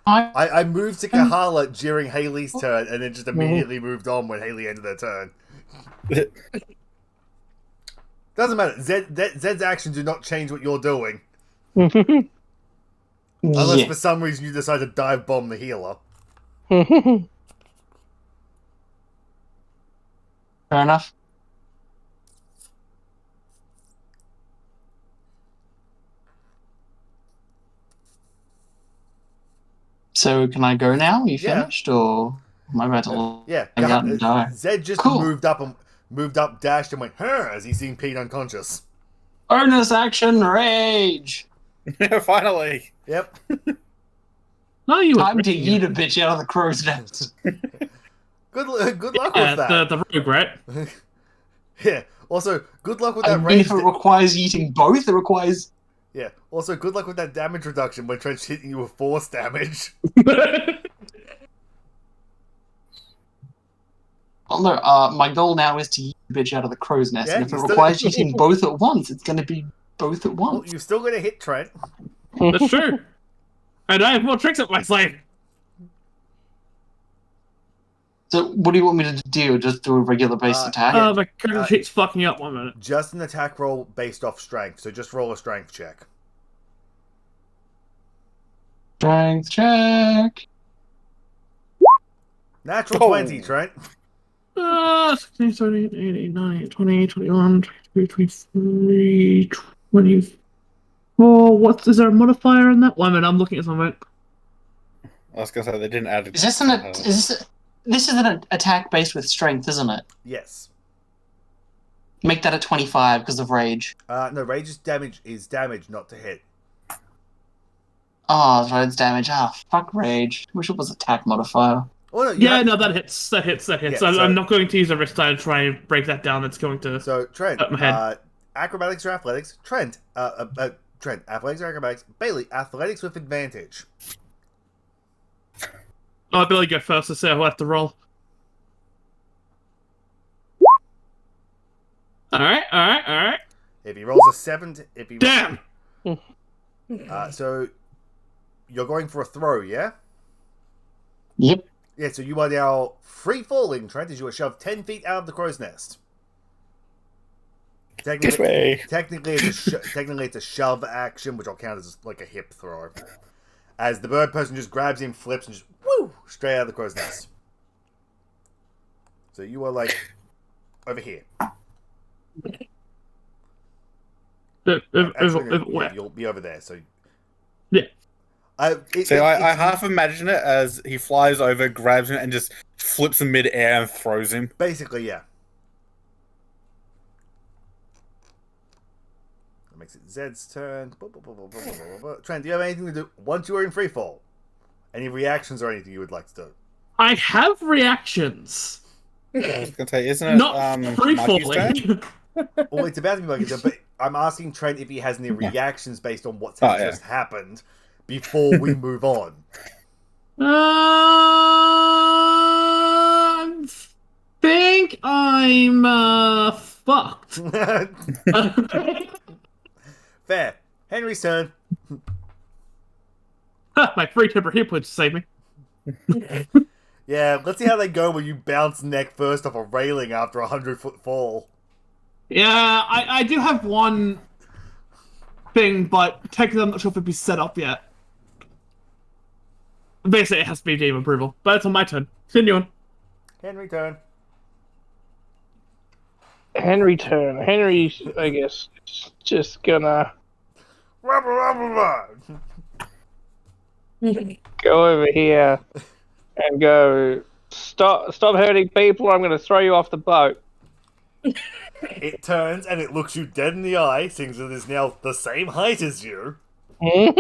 I I moved to Kahala during Haley's turn and then just immediately moved on when Haley ended her turn. Doesn't matter. Zed's actions do not change what you're doing. Unless yeah. for some reason you decide to dive bomb the healer. Fair enough. So can I go now? You Yeah. finished, or am I about to Yeah, hang out and die? Zed just Cool. moved up, dashed, and went, "Huh," as he seen Pete unconscious. Bonus action rage. Finally. Yep. No, you Time were to eat a bitch out of the crow's nest. Good luck with that. the rogue, right? Yeah. Also, good luck with I that mean, range. if it requires eating both, it requires. Yeah. Also, good luck with that damage reduction when Trench hitting you with force damage. Well, no, my goal now is to eat a bitch out of the crow's nest, Yeah, and if it you still- requires eating both at once, it's going to be both at Well, once. you're still gonna hit Trent. That's true. And I have more tricks up my sleeve. So, what do you want me to do? Just do a regular base attack? yeah. My character sheet's fucking up 1 minute. Just an attack roll based off strength. So just roll a strength check. Strength check. Natural Oh. 20, Trent. 16, 17, 18, 19, 20, 21, 22, 23, 24. Is there a modifier in that? 1 minute, I'm looking at something. I was gonna say they didn't add. Is this this is an attack based with strength, isn't it? Yes. Make that a 25 because of rage. No, rage is damage, not to hit. Oh, that's right, it's damage. Ah, fuck rage. Wish it was attack modifier. Oh, no, you Yeah, have- no, that hits. That hits. Yeah, I'm not going to use a wrist die to try and break that down. That's going to. So Trent, Up my head. acrobatics or athletics? Trent, athletics or acrobatics? Bailey, athletics with advantage. Oh, Billy, go first. Let's see. I'll have to roll. All right. If he rolls a 7, Damn. So you're going for a throw, yeah? Yep. Yeah. So you are now free falling, Trent, as you are shoved 10 feet out of the crow's nest. This way. Technically, it's a shove action, which I'll count as like a hip throw. As the bird person just grabs him, flips, and just woo straight out of the crow's nest. So you are like over here. Actually, yeah, you'll be over there. So Yeah. I half imagine it as he flies over, grabs him, and just flips him mid-air and throws him. basically, yeah. That makes it Zed's turn. Trent, do you have anything to do once you are in free fall? Any reactions or anything you would like to do? I have reactions. I was gonna say, isn't it Not free Marky's turn? falling. Well, it's about to be like that, but I'm asking Trent if he has any reactions based on what's just happened before we move on. I think I'm fucked. Fair. Henry's turn. My free temper hit points to save me. Yeah, let's see how they go when you bounce neck first off a railing after a 100-foot fall. Yeah, I do have one thing, but technically I'm not sure if it'd be set up yet. Basically, it has to be game approval, but it's on my turn. Continue on. Henry turn. Henry turn. Henry's, I guess, just gonna go over here and go, stop hurting people, I'm gonna throw you off the boat. It turns and it looks you dead in the eye, seeing that it is now the same height as you. Here's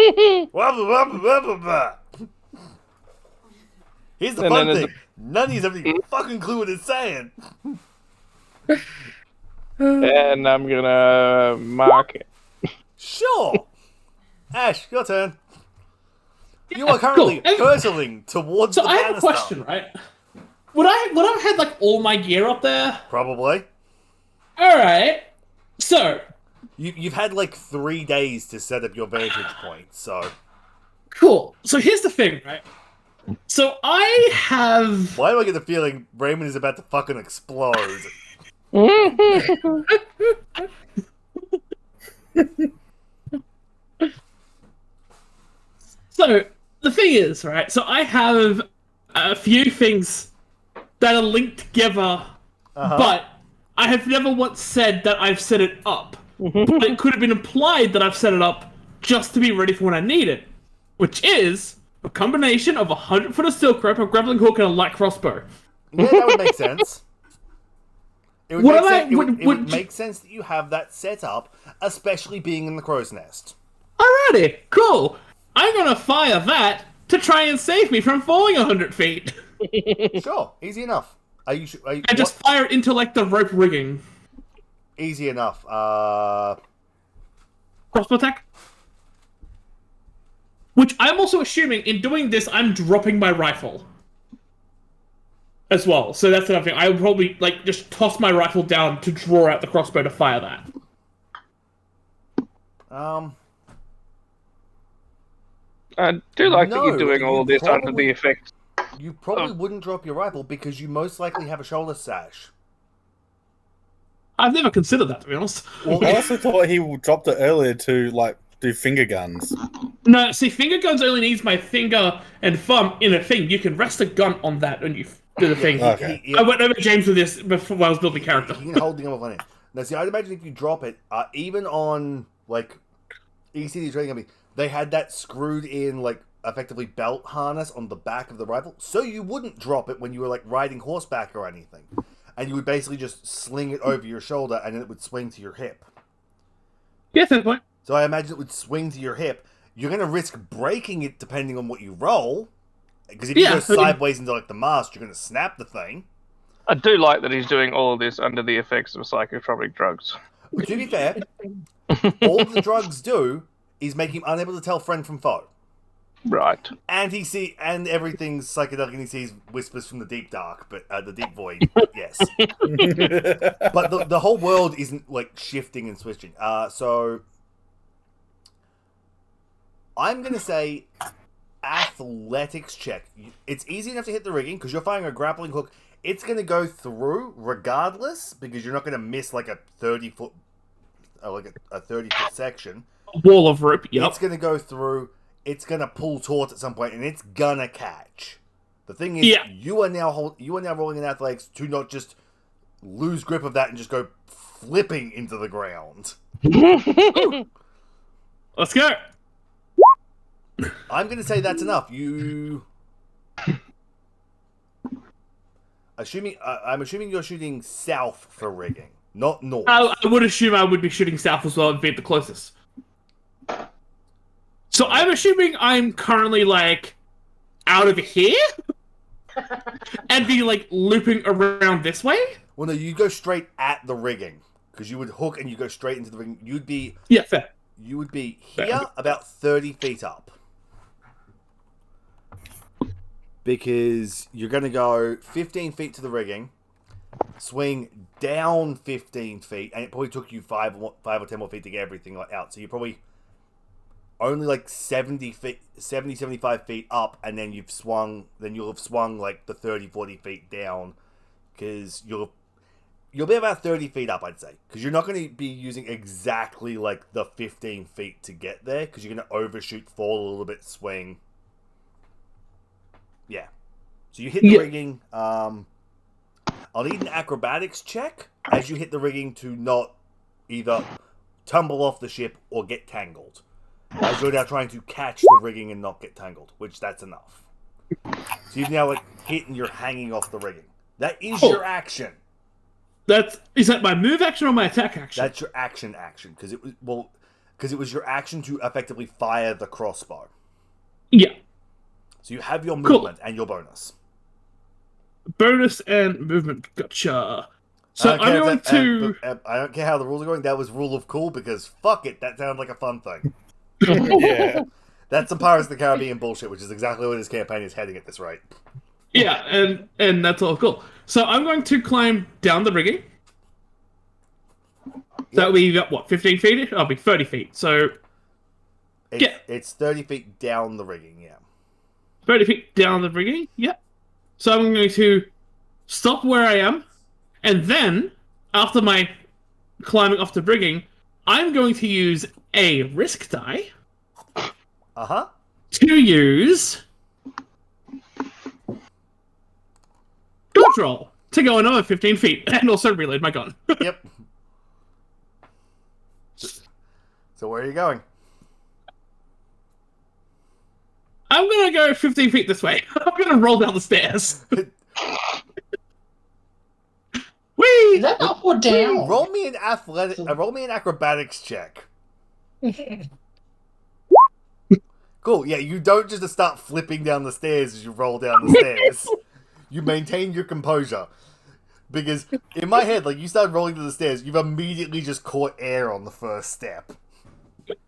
the fun thing. None of you have any fucking clue what it's saying. And I'm gonna mark it. Sure. Ash, your turn. You are currently hurtling towards the So I have a banister. question, right? Would I have had like all my gear up there? Probably. All right. So You've had like 3 days to set up your vantage point, so... cool. So here's the thing, right? So I have. Why do I get the feeling Raymond is about to fucking explode? So the thing is, right? So I have a few things that are linked together, but I have never once said that I've set it up. But it could have been implied that I've set it up just to be ready for when I need it, which is a combination of 100-foot of silk rope, a grappling hook, and a light crossbow. Yeah, that would make sense. It would, What make, am I- sense, it would, it would- would make sense that you have that set up, especially being in the crow's nest. Alrighty, cool. I'm gonna fire that to try and save me from falling 100 feet. Sure, easy enough. Are you And just fire it into like the rope rigging. easy enough. Crossbow attack? Which I'm also assuming in doing this, I'm dropping my rifle. As well. So that's another thing. I would probably like just toss my rifle down to draw out the crossbow to fire that. I do like that No, you're doing all you of this under probably- the effects. You probably wouldn't drop your rifle because you most likely have a shoulder sash. I've never considered that, to be honest. Well, I also thought he dropped it earlier to like do finger guns. No, see, finger guns only needs my finger and thumb in a thing. You can rest a gun on that when you do the thing. Okay. I went over James with this before I was building character. You can hold the gun on it. Now, see, I'd imagine if you drop it, even on like ECD trading company, they had that screwed in like effectively belt harness on the back of the rifle, so you wouldn't drop it when you were like riding horseback or anything, and you would basically just sling it over your shoulder, and then it would swing to your hip. Yeah, fair point. So I imagine it would swing to your hip. You're going to risk breaking it depending on what you roll, because if you go sideways into like the mast, you're going to snap the thing. I do like that he's doing all of this under the effects of psychotropic drugs. But to be fair, all the drugs do is make him unable to tell friend from foe. Right. And everything's psychedelic, and he sees whispers from the deep dark, but the deep void. But yes, but the whole world isn't like shifting and switching. So I'm gonna say athletics check. It's easy enough to hit the rigging because you're firing a grappling hook. It's gonna go through regardless because you're not gonna miss like a 30-foot, like a 30-foot section. Wall of rope. Yep. It's gonna go through. It's gonna pull taut at some point, and it's gonna catch. The thing is, you are now rolling in athletics to not just lose grip of that and just go flipping into the ground. Let's go. I'm gonna say that's enough. I'm assuming you're shooting south for rigging, not north. I would assume I would be shooting south as well and be the closest. So I'm assuming I'm currently like out of here. and be like looping around this way. Well, no, you go straight at the rigging because you would hook and you go straight into the rigging. Yeah, fair. You would be Fair. here about 30 feet up. Because you're going to go 15 feet to the rigging, swing down 15 feet, and it probably took you 5 or 10 more feet to get everything out. So you're probably only like 70, 75 feet up, and then you'll have swung like the 30, 40 feet down. Because you'll be about 30 feet up, I'd say. Because you're not going to be using exactly like the 15 feet to get there, because you're going to overshoot, fall a little bit, swing. Yeah. So you hit the rigging. I'll need an acrobatics check as you hit the rigging to not either tumble off the ship or get tangled. As you're now trying to catch the rigging and not get tangled, which that's enough. So you've now hit and you're hanging off the rigging. That is your action. Is that my move action or my attack action? That's your action because it was your action to effectively fire the crossbow. Yeah. So you have your movement and your bonus. Bonus and movement. Gotcha. So I'm going to... I don't care how the rules are going. That was rule of cool because fuck it. That sounds like a fun thing. Yeah. That's some Pirates of the Caribbean bullshit, which is exactly where this campaign is heading at this rate. Yeah, and that's all cool. So I'm going to climb down the rigging. That will be, what, 15 feet? I'll be 30 feet. So... It's 30 feet down the rigging, yeah. 30 feet down the rigging, yeah. So I'm going to stop where I am, and then, after my climbing off the rigging, I'm going to use a risk die. Uh-huh. To use... dodge roll to go another 15 feet, and also reload my gun. Yep. So where are you going? I'm gonna go 15 feet this way. I'm gonna roll down the stairs. Whee! Is that up or down? Roll me an acrobatics check. Cool. Yeah, you don't just start flipping down the stairs as you roll down the stairs. You maintain your composure. Because in my head, like, you start rolling to the stairs, you've immediately just caught air on the first step.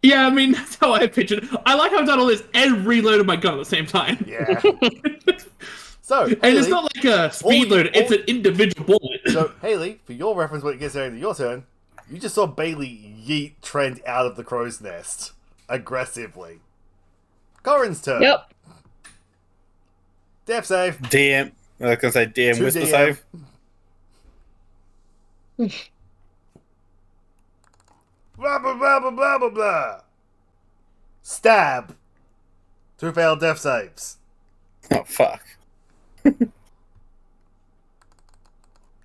Yeah, I mean, that's how I pictured it. I like how I've done all this and reloaded my gun at the same time. Yeah. So, Haley, and it's not like a speed loader, it's an individual bullet. So, Haley, for your reference when it gets down to your turn, you just saw Bailey yeet Trent out of the crow's nest. Aggressively. Corin's turn. Yep. Death save. DM. I was going to say DM 2 whisper DM. save. Blah, blah, blah, blah, blah, blah, blah. Stab. 2 failed death saves. Oh, fuck.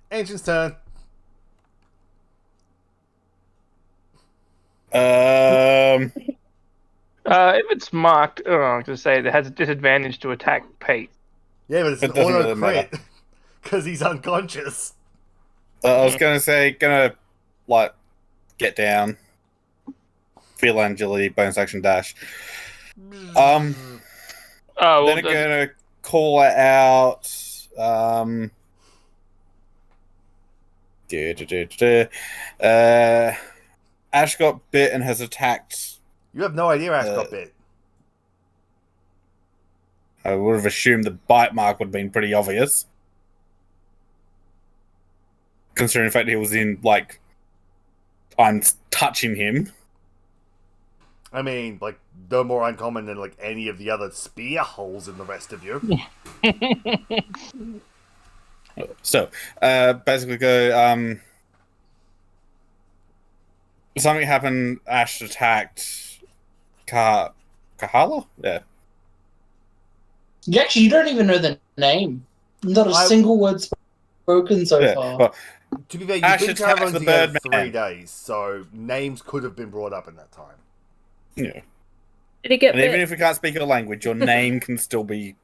Ancient's turn. If it's marked, I was going to say it has a disadvantage to attack Pete. Yeah, but it's an It doesn't auto really matter. crit. Because he's unconscious. I was going to say, like, get down. Feel agility, bonus action dash. Oh, well, Then I'm going to call it out. Ash got bit and has attacked. You have no idea Ash got bit. I would have assumed the bite mark would have been pretty obvious. Considering the fact he was in, like, I'm touching him. I mean, like, no more uncommon than, like, any of the other spear holes in the rest of you. So, basically go, something happened, Ash attacked Kahala? Yeah. You don't even know the name. Not a single word spoken so far. Well, To be fair, you've Ash been attacks traveling the together Birdman. 3 days, so names could have been brought up in that time. Yeah. Did he get And even bit? if you can't speak your language, your name can still be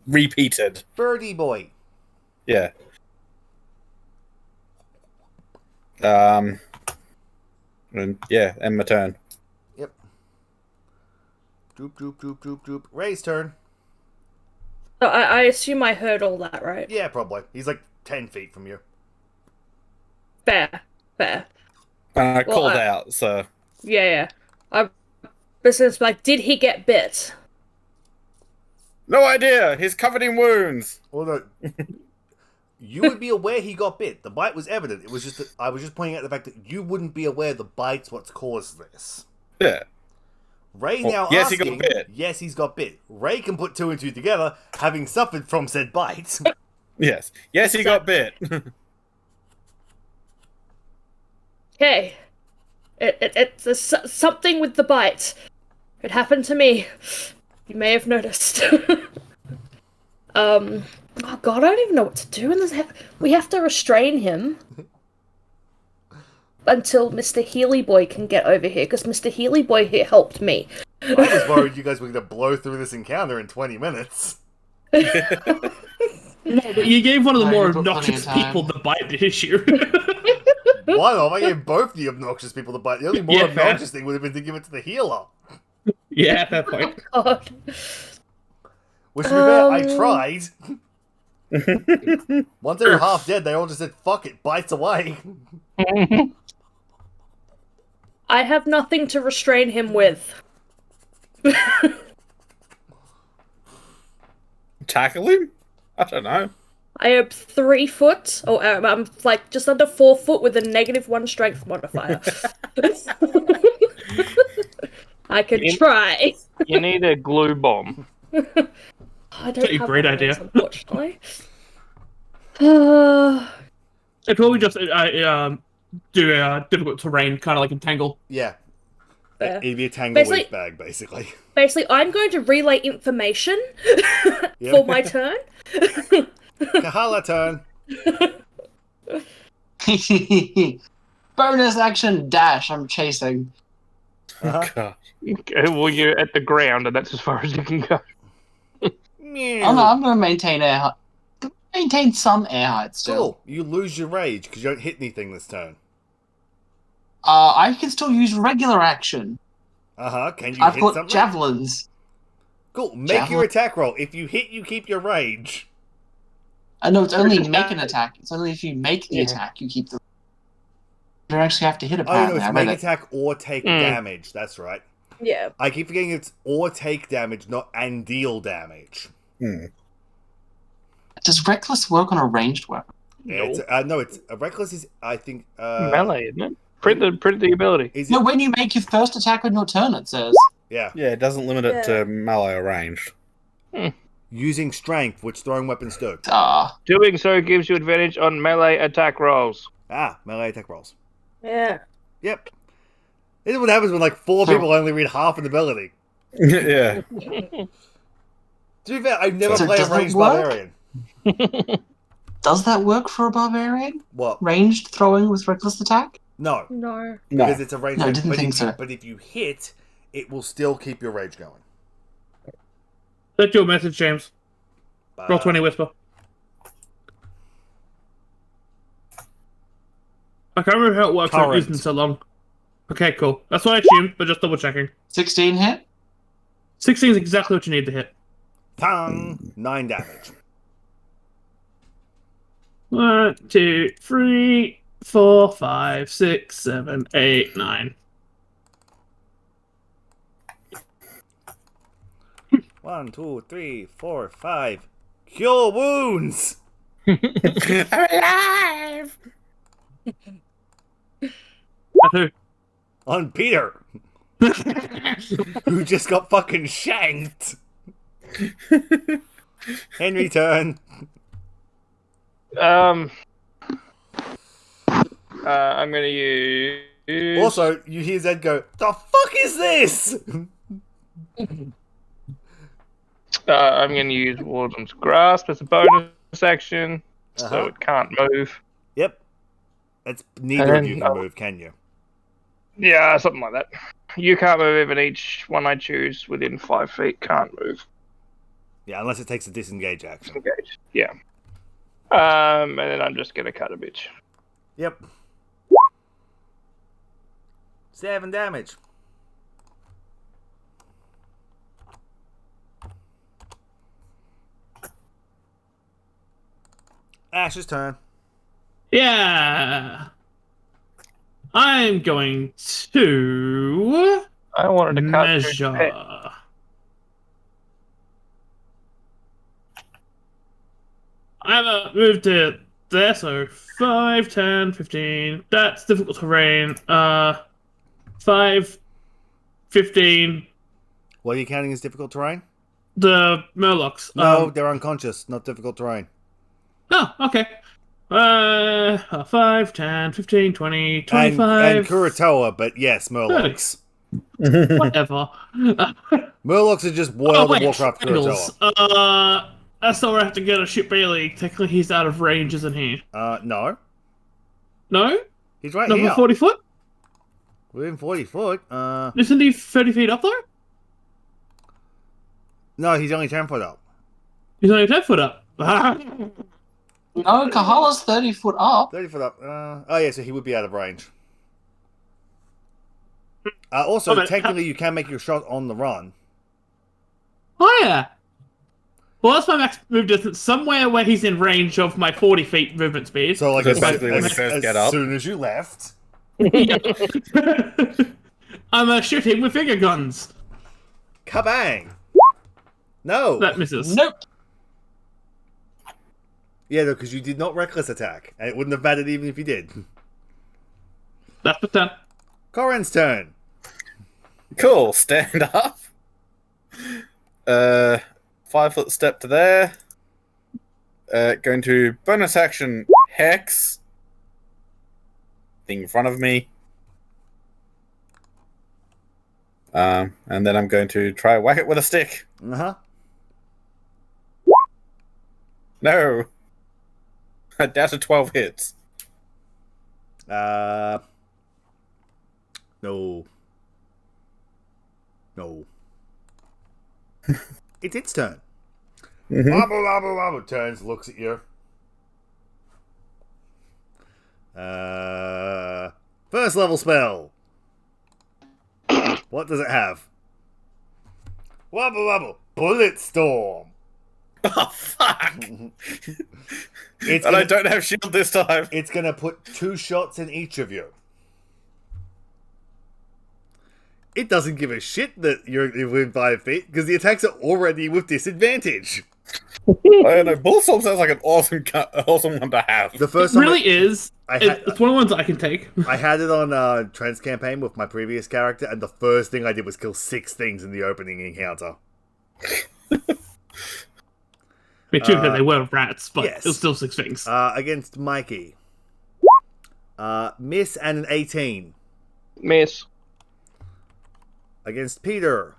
repeated. Birdie boy. Yeah. And yeah, end my turn. Yep. Droop, droop, droop, droop, droop. Ray's turn. So I assume I heard all that, right? Yeah, probably. He's like 10 feet from you. Fair. Fair. Well, Called out, so. Yeah. I was just like, did he get bit? No idea! He's covered in wounds! Well, no. You would be aware he got bit. The bite was evident. It was just that I was just pointing out the fact that you wouldn't be aware the bite's what's caused this. Yeah. Ray Well, now yes, he asking, got bit. yes, he's got bit. Ray can put 2 and 2 together, having suffered from said bite. Yes. Yes, he got bit. Okay. It's something with the bite. It happened to me. You may have noticed. Oh god, I don't even know what to do in this. We have to restrain him until Mr. Healy Boy can get over here, because Mr. Healy Boy here helped me. I was worried you guys were going to blow through this encounter in 20 minutes. No, but you gave one of the No, more you took plenty obnoxious of time. people the bite this year. One of them, I gave both the obnoxious people the bite. The only more Yeah, fair. obnoxious thing would have been to give it to the healer. Yeah, fair point. God. Which, to be fair, I tried. Once they were half dead, they all just said, fuck it, bites away. I have nothing to restrain him with. Tackle him? I don't know. I am 3 foot. Oh, I'm like just under 4 foot with a -1 strength modifier. I can try. You need a glue bomb. I don't Pretty have great one of idea. those, unfortunately. It'd probably just do a difficult terrain, kind of like Entangle. Yeah. Fair. It'd be a tangle Basically- leaf bag, basically. Basically, I'm going to relay information Yep. for my turn. Kahala turn. Bonus action dash. I'm chasing. Uh-huh. God. Okay, well, you're at the ground, and that's as far as you can go. I'm going to maintain air height. Maintain some air height still. Cool. You lose your rage because you don't hit anything this turn. I can still use regular action. Uh-huh. Can you I've hit got something? javelins. Cool. Make Javelin. your attack roll. If you hit, you keep your rage. I know it's only make an attack. It's only if you make the Yeah. attack you keep the. You don't actually have to hit Oh, no, apparently. it's I make read it. attack or take Mm. damage. That's right. Yeah. I keep forgetting it's or take damage, not and deal damage. Does reckless work on a ranged weapon? It's, no, it's reckless is I think Melee, isn't it? Print the ability. Is No, it? when you make your first attack on your turn, it says. Yeah, Yeah, it doesn't limit it to melee or ranged. using strength, which throwing weapons do. Doing so gives you advantage on melee attack rolls. Melee attack rolls. Yeah. Yep. This is what happens when like 4 So- people only read half an ability. Yeah. To be fair, I've never So played a does it ranged work? barbarian. Does that work for a barbarian? What? Ranged throwing with reckless attack? No, No. because it's a ranged. No, I attack. didn't But think if you- so. But if you hit, it will still keep your rage going. That's your message, James. Roll 20 whisper. I can't remember how it works. I've used it in so long. Okay, cool. That's what I assumed, but just double checking. 16 hit? 16 is exactly what you need to hit. Pang! 9 damage. 1, 2, 3, 4, 5, 6, 7, 8, 9. 1, 2, 3, 4, 5. Cure wounds! Alive! That's who? On Peter, who just got fucking shanked. Henry turn. I'm gonna use. Also, you hear Zed go, "The fuck is this?" I'm gonna use Warden's Grasp as a bonus action, so Uh-huh. it can't move. Yep. That's neither of you And can then- move, can you? Yeah, something like that. You can't move, even each one I choose within 5 feet can't move. Yeah, unless it takes a disengage action. Engage. Yeah. And then I'm just gonna cut a bitch. Yep. 7 damage. Ash's turn. Yeah. I'm going to I wanted to cut measure. pet. I haven't moved it there, so 5, 10, 15. That's difficult terrain. 5, 15. What are you counting as difficult terrain? The Murlocs. No, they're unconscious. Not difficult terrain. Oh, okay. 5, 10, 15, 20, 25. And Kuratoa, but yes, Murlocs. Whatever. Murlocs are just World of Warcraft triangles. Kuratoa. That's not where I have to get a ship Bailey. Technically, he's out of range, isn't he? No. No? He's right Not here. for 40 foot? Within 40 foot. Isn't he 30 feet up, though? No, he's only 10 foot up. He's only 10 foot up. No, Kahala's 30 foot up. 30 foot up. Oh, yeah, so he would be out of range. Also, technically, you can make your shot on the run. Oh, yeah. Well, that's my max move distance. Somewhere where he's in range of my 40 feet movement speed. So, like, So basically when you first get up. As soon as you left. I'm shooting with finger guns. Kabang! No! That misses. Nope. Yeah, no, because you did not reckless attack. And it wouldn't have mattered even if you did. That's the 10. Corin's turn. Cool. Stand up. 5 foot step to there. Going to bonus action hex. Thing in front of me. And then I'm going to try whack it with a stick. Uh-huh. No. Down to 12 hits. No. No. It's its turn. Wobble, wobble, wobble. Turns, looks at you. First level spell. What does it have? Wobble, wobble. Bullet storm. Oh, fuck. It's And gonna, I don't have shield this time. it's gonna put 2 shots in each of you. It doesn't give a shit that you're within 5 feet because the attacks are already with disadvantage. I don't know. Bullstorm sounds like an awesome one to have. The first It time really is. It's one of the ones I can take. I had it on Trends campaign with my previous character, and the first thing I did was kill 6 things in the opening encounter. I mean, too, they were rats, but yes. it was still 6 things. Against Mikey. Miss and an 18. Miss. Against Peter.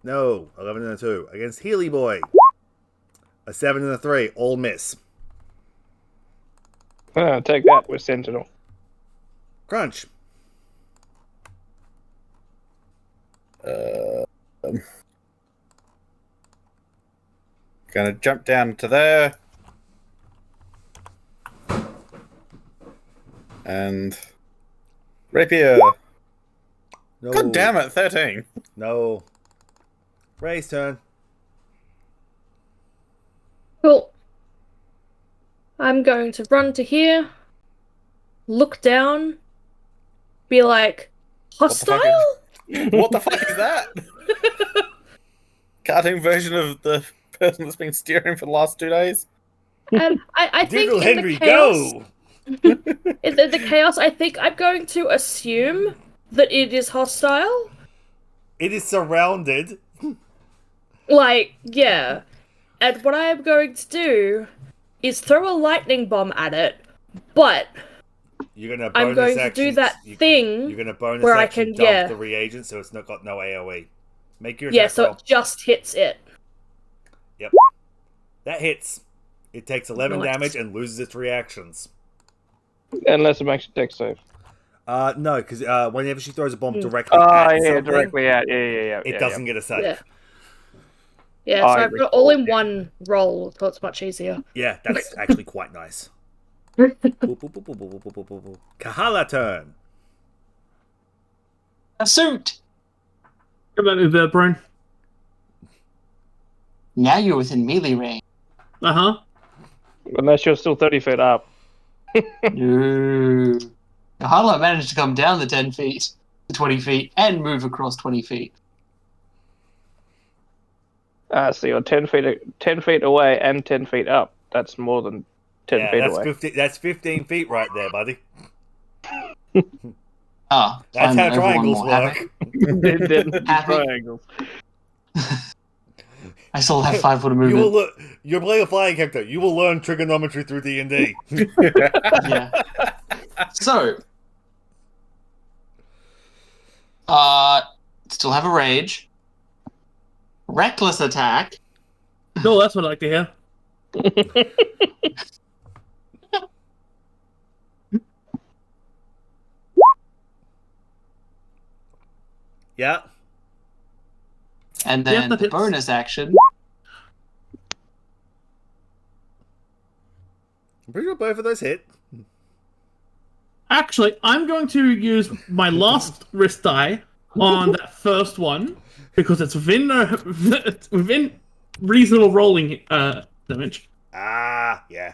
No, 11 and a 2. Against Healy Boy. A 7 and a 3. All miss. Take that with Sentinel. Crunch. Gonna jump down to there. And rapier. No. God damn it, 13. No. Ray's turn. Cool. I'm going to run to here, look down, be like, hostile? What the fuck is that? Cartoon version of the person that's been steering for the last 2 days? And I think Dougal in Henry, the chaos, go! in the chaos, I think I'm going to assume that it is hostile. It is surrounded. Like, yeah. And what I am going to do is throw a lightning bomb at it, but You're gonna I'm going to do that thing You're gonna bonus where I action can, dump the reagent so it's not got no AoE. Make your attack so roll. it just hits it. Yep. That hits. It takes 11 Nice. damage and loses its reactions. Unless it makes a dex save. No, because whenever she throws a bomb directly Oh, at yeah, something, directly at. Yeah. it doesn't get a save. Yeah. Yeah, so I I've got all in one roll, so it's much easier. Yeah, that's actually quite nice. Boop, boop, boop, boop, boop, boop, boop, boop, boop. Kahala turn. A suit. Come on, there, Brian. Now you're within melee range. Uh-huh. Unless you're still 30 feet up. No. Harlow managed to come down the 10 feet to 20 feet and move across 20 feet. So you're 10 feet away and 10 feet up. That's more than 10 feet that's away. 15 feet right there, buddy. Ah, That's I'm how everyone triangles more work. happy. It didn't Happy. triangles. I still have 5 foot of You movement. will you're playing a flying character. You will learn trigonometry through D&D. Yeah. So, still have a rage, reckless attack. No, that's what I like to hear. Yeah. And Yep, then that the hits. bonus action. I'm pretty sure both of those hit. Actually, I'm going to use my last wrist die on that first one because it's within reasonable rolling damage. Ah, yeah.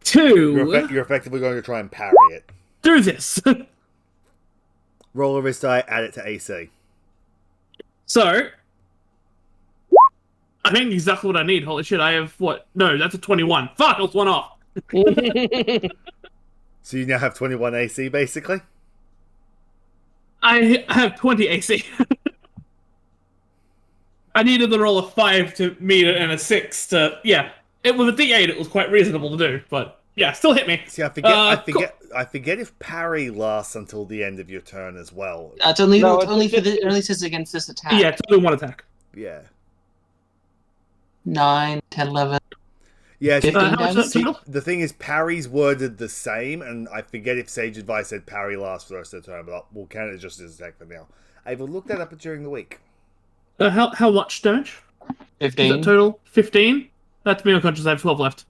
Two, You're effectively going to try and parry it. do this. Roll a wrist die, add it to AC. So, I think exactly what I need. Holy shit, I have what? No, that's a 21. Fuck, I was one off. So you now have 21 AC, basically? I have 20 AC. I needed the roll of 5 to meet it and a 6 to... Yeah, with a D8 it was quite reasonable to do, but yeah, still hit me. See, I forget. Cool. I forget if parry lasts until the end of your turn as well. It's only, No, it's it's only, just- it only says against this attack. Yeah, it's only one attack. Yeah. 9, 10, 11. Yeah. 15 how much damage? is that See, total? the thing is, parry's worded the same, and I forget if Sage Advice said parry lasts for the rest of the turn, but we'll count it just as attack for now. I will look that up during the week. How much damage? Is 15. that total? 15? That's me unconscious, I have 12 left.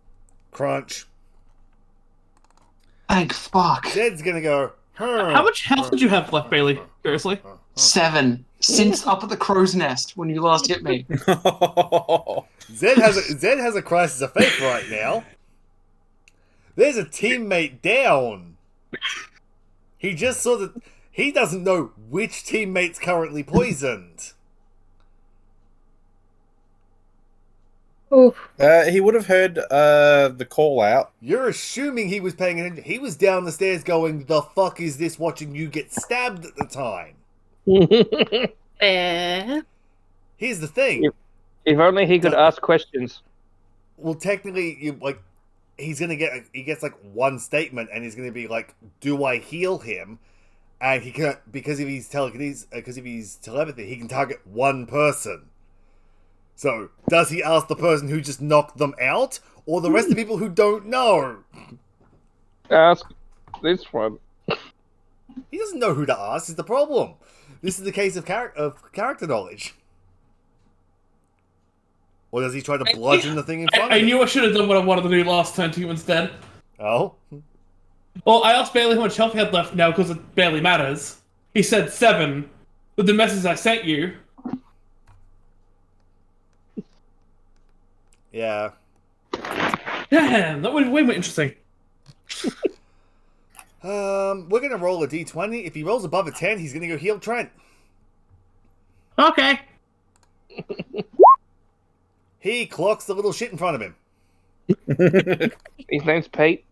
Crunch. Thank fuck. Zed's gonna go. How much health did you have left, Bailey? Seriously? 7. Since up at the crow's nest when you last hit me. Zed has a crisis of faith right now. There's a teammate down. He just saw that he doesn't know which teammate's currently poisoned. Oh, He would have heard the call out. You're assuming he was paying attention. He was down the stairs going, "The fuck is this?" watching you get stabbed at the time. eh. Here's the thing. Yep. If only he could ask questions. Well, technically, he gets like one statement, and he's gonna be like, "Do I heal him?" And he can, because if he's telepathy, he can target one person. So, does he ask the person who just knocked them out, or the rest of the people who don't know? Ask this one. He doesn't know who to ask. Is the problem? This is the case of character knowledge. Or does he try to bludgeon the thing in front I of him? knew I should have done what I wanted to do last turn to you instead. Oh? Well, I asked Bailey how much health he had left now because it barely matters. He said 7. With the message I sent you, Yeah. damn, that would be way more interesting. We're gonna roll a d20. If he rolls above a 10, he's gonna go heal Trent. Okay. He clocks the little shit in front of him. His name's Pete.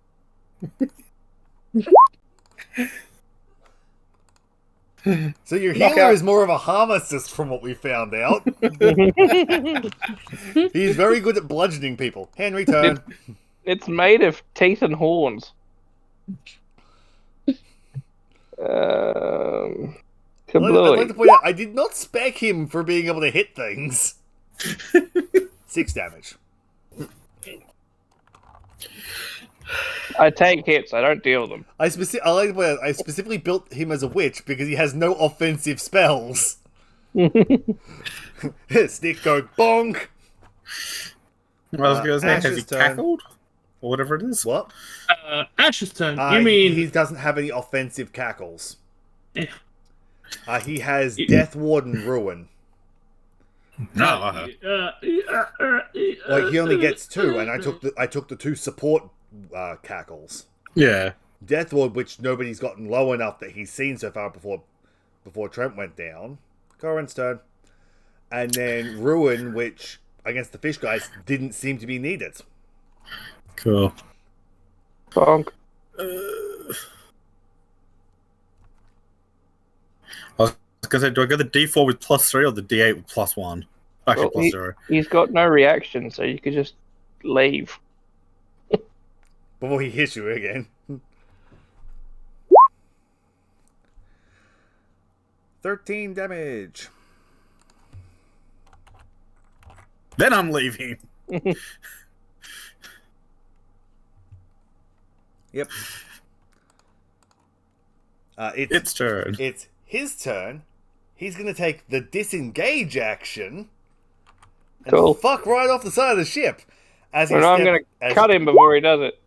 So your healer is more of a pharmacist from what we found out. He's very good at bludgeoning people. Henry, turn. It's made of teeth and horns. I'd Kablooey. like to point out, I did not spec him for being able to hit things. 6 damage. I take hits, I don't deal them. I like to point out, I specifically built him as a witch because he has no offensive spells. Stick go bonk. I was going to say, has he Ash's turn. cackled? Or whatever it is. What? Ash's turn. You mean he doesn't have any offensive cackles. Eh. He has Death Warden Ruin. No. Like he only gets 2, and I took the 2 support cackles. Yeah. Death Lord, which nobody's gotten low enough that he's seen so far before Trent went down. Corin's turn. And then Ruin, which against the fish guys didn't seem to be needed. Cool. Bonk. I was gonna say, do I go the D4 with +3 or the D8 with +1? Actually, Well, +0. He's got no reaction, so you could just leave. Before he hits you again. 13 damage. Then I'm leaving. Yep. Its turn. It's his turn. He's going to take the disengage action and Cool. fuck right off the side of the ship. I'm going to cut him before he does it.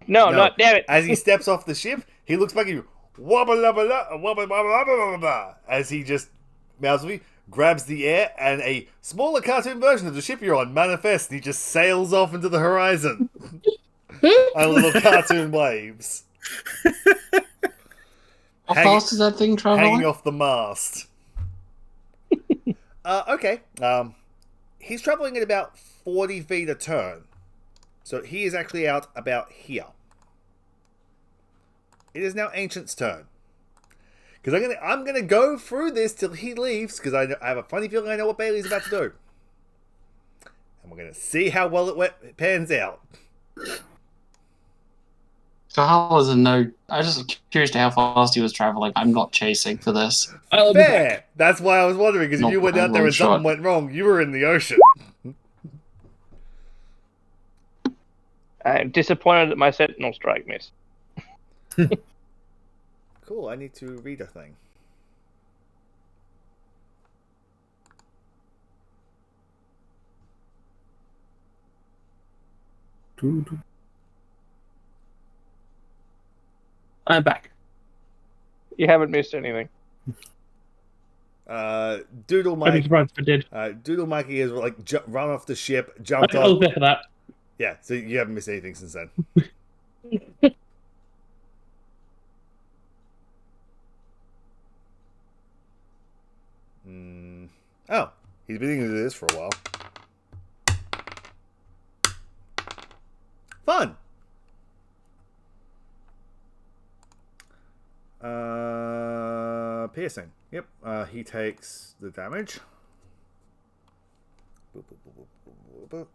No, No. not damn it. As he steps off the ship, he looks back at you. Wabba lubba la, wabba bubba bubba bubba bubba, as he just mouths me, grabs the air, and a smaller cartoon version of the ship you're on manifests, and he just sails off into the horizon on little cartoon waves. How fast is that thing traveling? Hanging off the mast. Okay. He's traveling at about 40 feet a turn. So he is actually out about here. It is now Ancient's turn. Because I'm gonna go through this till he leaves, because I have a funny feeling I know what Bailey's about to do. And we're gonna see how well it pans out. So how was it no? I was just curious to how fast he was traveling. I'm not chasing for this. I'll be back. Fair! That's why I was wondering, because if Not you went a out there long and something shot. went wrong, you were in the ocean. I'm disappointed that my Sentinel Strike missed. Cool, I need to read a thing. I'm back. You haven't missed anything. Doodle I'd be Mike. surprised if I did. Doodle Mikey has like run off the ship, I jumped was on. there for that. Yeah, so you haven't missed anything since then. Oh, he's been into this for a while. Fun. Piercing. Yep. He takes the damage. Boop, boop, boop, boop, boop, boop.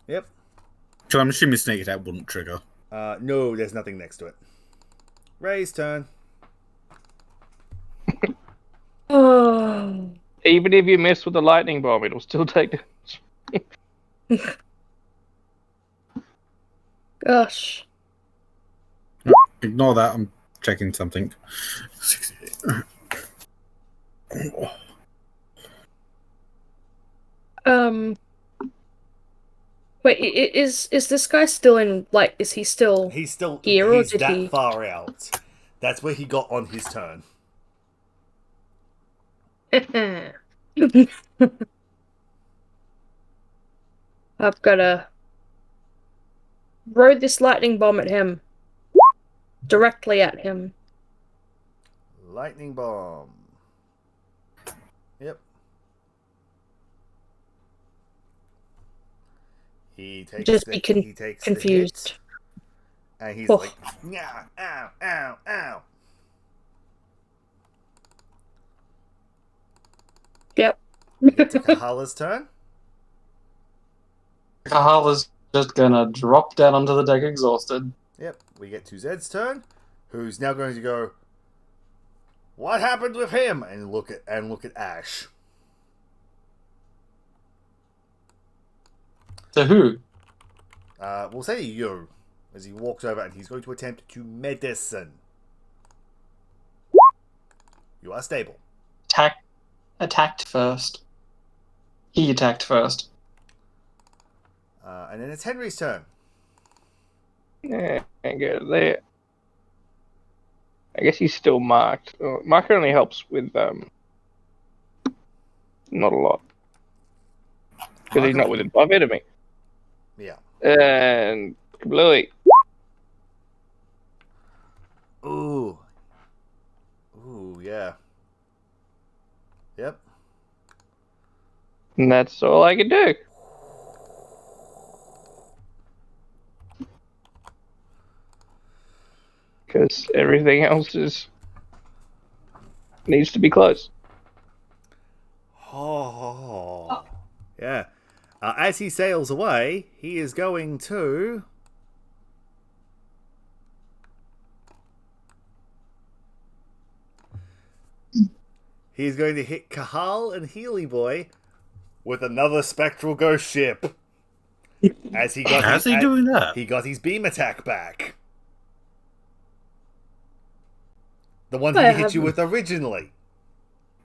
Yep. So I'm assuming Sneak Attack wouldn't trigger. No, there's nothing next to it. Ray's turn. Oh. Even if you miss with the lightning bomb, it'll still take damage. Gosh. Ignore that. I'm checking something. Wait, is this guy still in, like, is he still He's still here, or he's did that he? far out. That's where he got on his turn. I've gotta throw this lightning bomb at him. Directly at him. Lightning bomb. Yep. He takes Just the, be he takes the confused. hit, and he's Oh. like, "Nah, ow, ow, ow." Yep. We get to Kahala's turn. Kahala's just gonna drop down onto the deck exhausted. Yep. We get to Zed's turn, who's now going to go. What happened with him? And look at Ash. To who? We'll say you, as he walks over and he's going to attempt to medicine. You are stable. Attacked first. He attacked first. And then it's Henry's turn. Yeah, can't get it there. I guess he's still marked. Mark only helps with not a lot. because he's not within 5 feet of me. Yeah. And Bluey. Ooh. Ooh, yeah. Yep. And that's all I can do. Because everything else needs to be close. Oh. Yeah. As he sails away, he is going to... He's going to hit Kahal and Healy Boy with another spectral ghost ship. As he got How's he doing that? He got his beam attack back. The one he hit you with originally.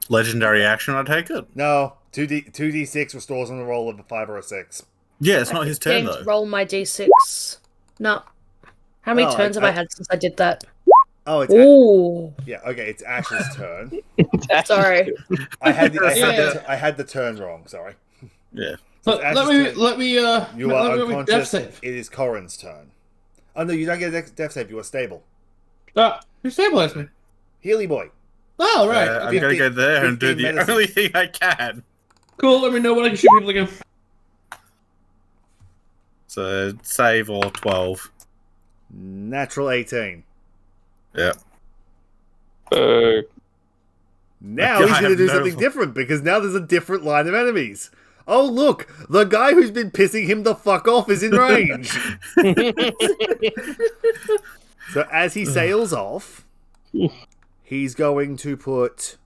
Legendary action, I take it. No, 2d6 restores on the roll of a 5 or a 6. Yeah, it's not his turn James, though. roll my d6. No. How many turns have I had since I did that? Oh, it's Ooh. yeah. Okay, it's Ash's turn. Sorry. I had the turn wrong. Sorry. Yeah. So it's Ash's turn. Let me You are death unconscious. save. It is Corin's turn. Oh no, you don't get a death save. You are stable. You stabilized me. Healy Boy. Oh, right. I'm gonna go there and do 15 the medicine. only thing I can. Cool, let me know when I can shoot people again. So save or 12. Natural 18. Yeah. Now Yeah, he's I going to have do no- something different because now there's a different line of enemies. Oh look, the guy who's been pissing him the fuck off is in range. So as he sails off, he's going to put...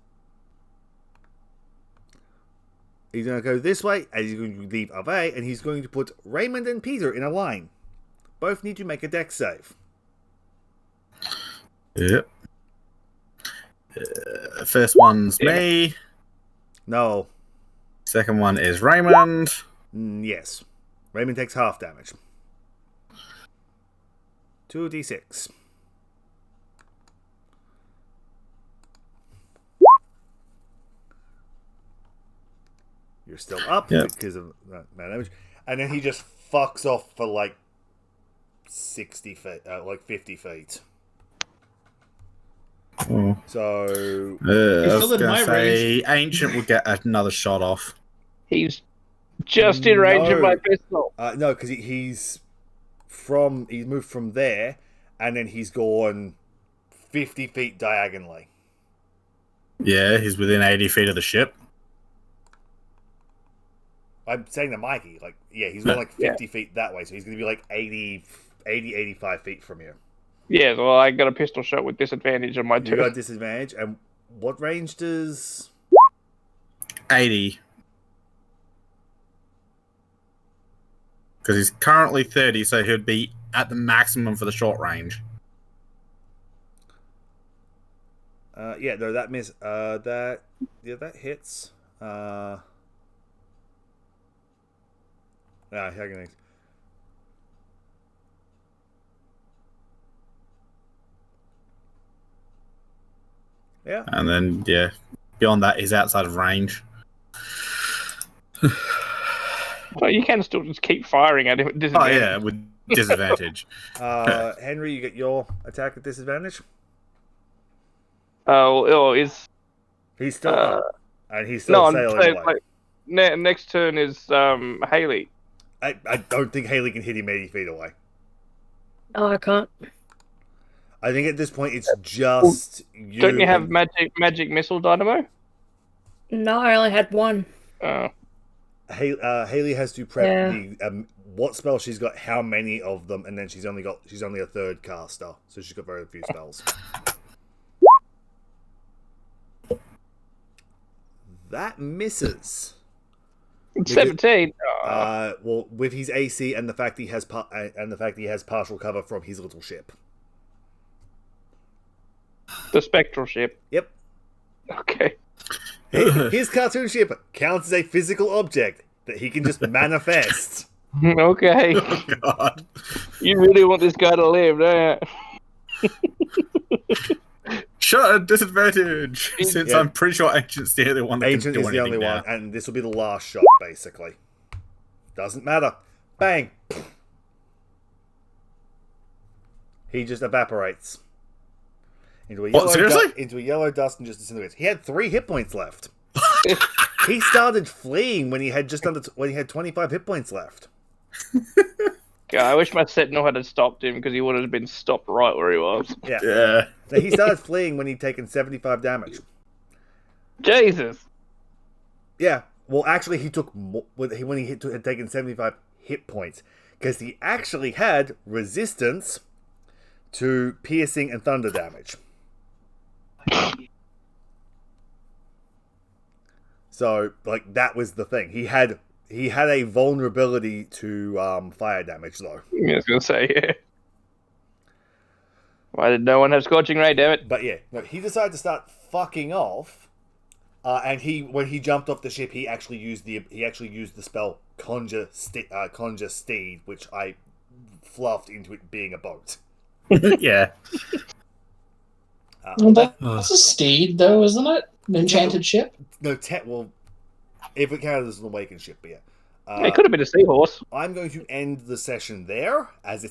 He's going to go this way, and he's going to leave away, and he's going to put Raymond and Peter in a line. Both need to make a dex save. Yep. First one's me. No. Second one is Raymond. Yes. Raymond takes half damage. 2d6. You're still up because of that damage. And then he just fucks off for like 60 feet, like 50 feet. Oh. So I was still in gonna my say Ancient will get another shot off. He's just in range of No. my pistol. no, because he's moved from there, and then he's gone 50 feet diagonally. Yeah, he's within 80 feet of the ship. I'm saying to Mikey, like, yeah, he's gone like 50 feet that way, so he's going to be like 85 feet from you. Yeah, well, I got a pistol shot with disadvantage on my You turn. got disadvantage, and what range does... 80. Because he's currently 30, so he'd be at the maximum for the short range. Yeah, no, that miss. That hits. Second. Yeah. And then, yeah, beyond that, he's outside of range. Well, you can still just keep firing at him at Oh, disadvantage. yeah, with disadvantage. Henry, you get your attack at disadvantage. Is He's still up, and he's still sailing away. Next turn is Haley. I don't think Haley can hit him 80 feet away. Oh, I can't. I think at this point it's just you. Don't you have magic missile dynamo? No, I only had one. Haley has to prep Yeah. what spell she's got, how many of them, and then she's only a third caster, so she's got very few spells. That misses. 17. Well, with his AC and the fact he has partial cover from his little ship. The spectral ship. Yep. Okay. His cartoon ship counts as a physical object that he can just manifest. Okay. Oh, God. You really want this guy to live, don't you? Shot at disadvantage! Since Yeah. I'm pretty sure Ancient's the only one that Ancient can is do the anything only now. one, and this will be the last shot, basically. Doesn't matter. Bang. He just evaporates into a What, seriously? into a yellow dust and just disintegrates. He had 3 hit points left. He started fleeing when he had 25 hit points left. God, I wish my sentinel had stopped him because he would have been stopped right where he was. Yeah. Yeah. Now, he started fleeing when he'd taken 75 damage. Jesus. Yeah. Well, actually, he took more when he had taken 75 hit points because he actually had resistance to piercing and thunder damage. So, like, that was the thing. He had a vulnerability to fire damage, though. I was gonna say, yeah. Why did no one have scorching ray? Damn it! But yeah, no, he decided to start fucking off, and when he jumped off the ship, he actually used the spell conjure steed, which I fluffed into it being a boat. Yeah. Well, that's a steed, though, isn't it? An enchanted ship? No, well, if it counted as an awakened ship, but yeah. It could have been a seahorse. I'm going to end the session there, as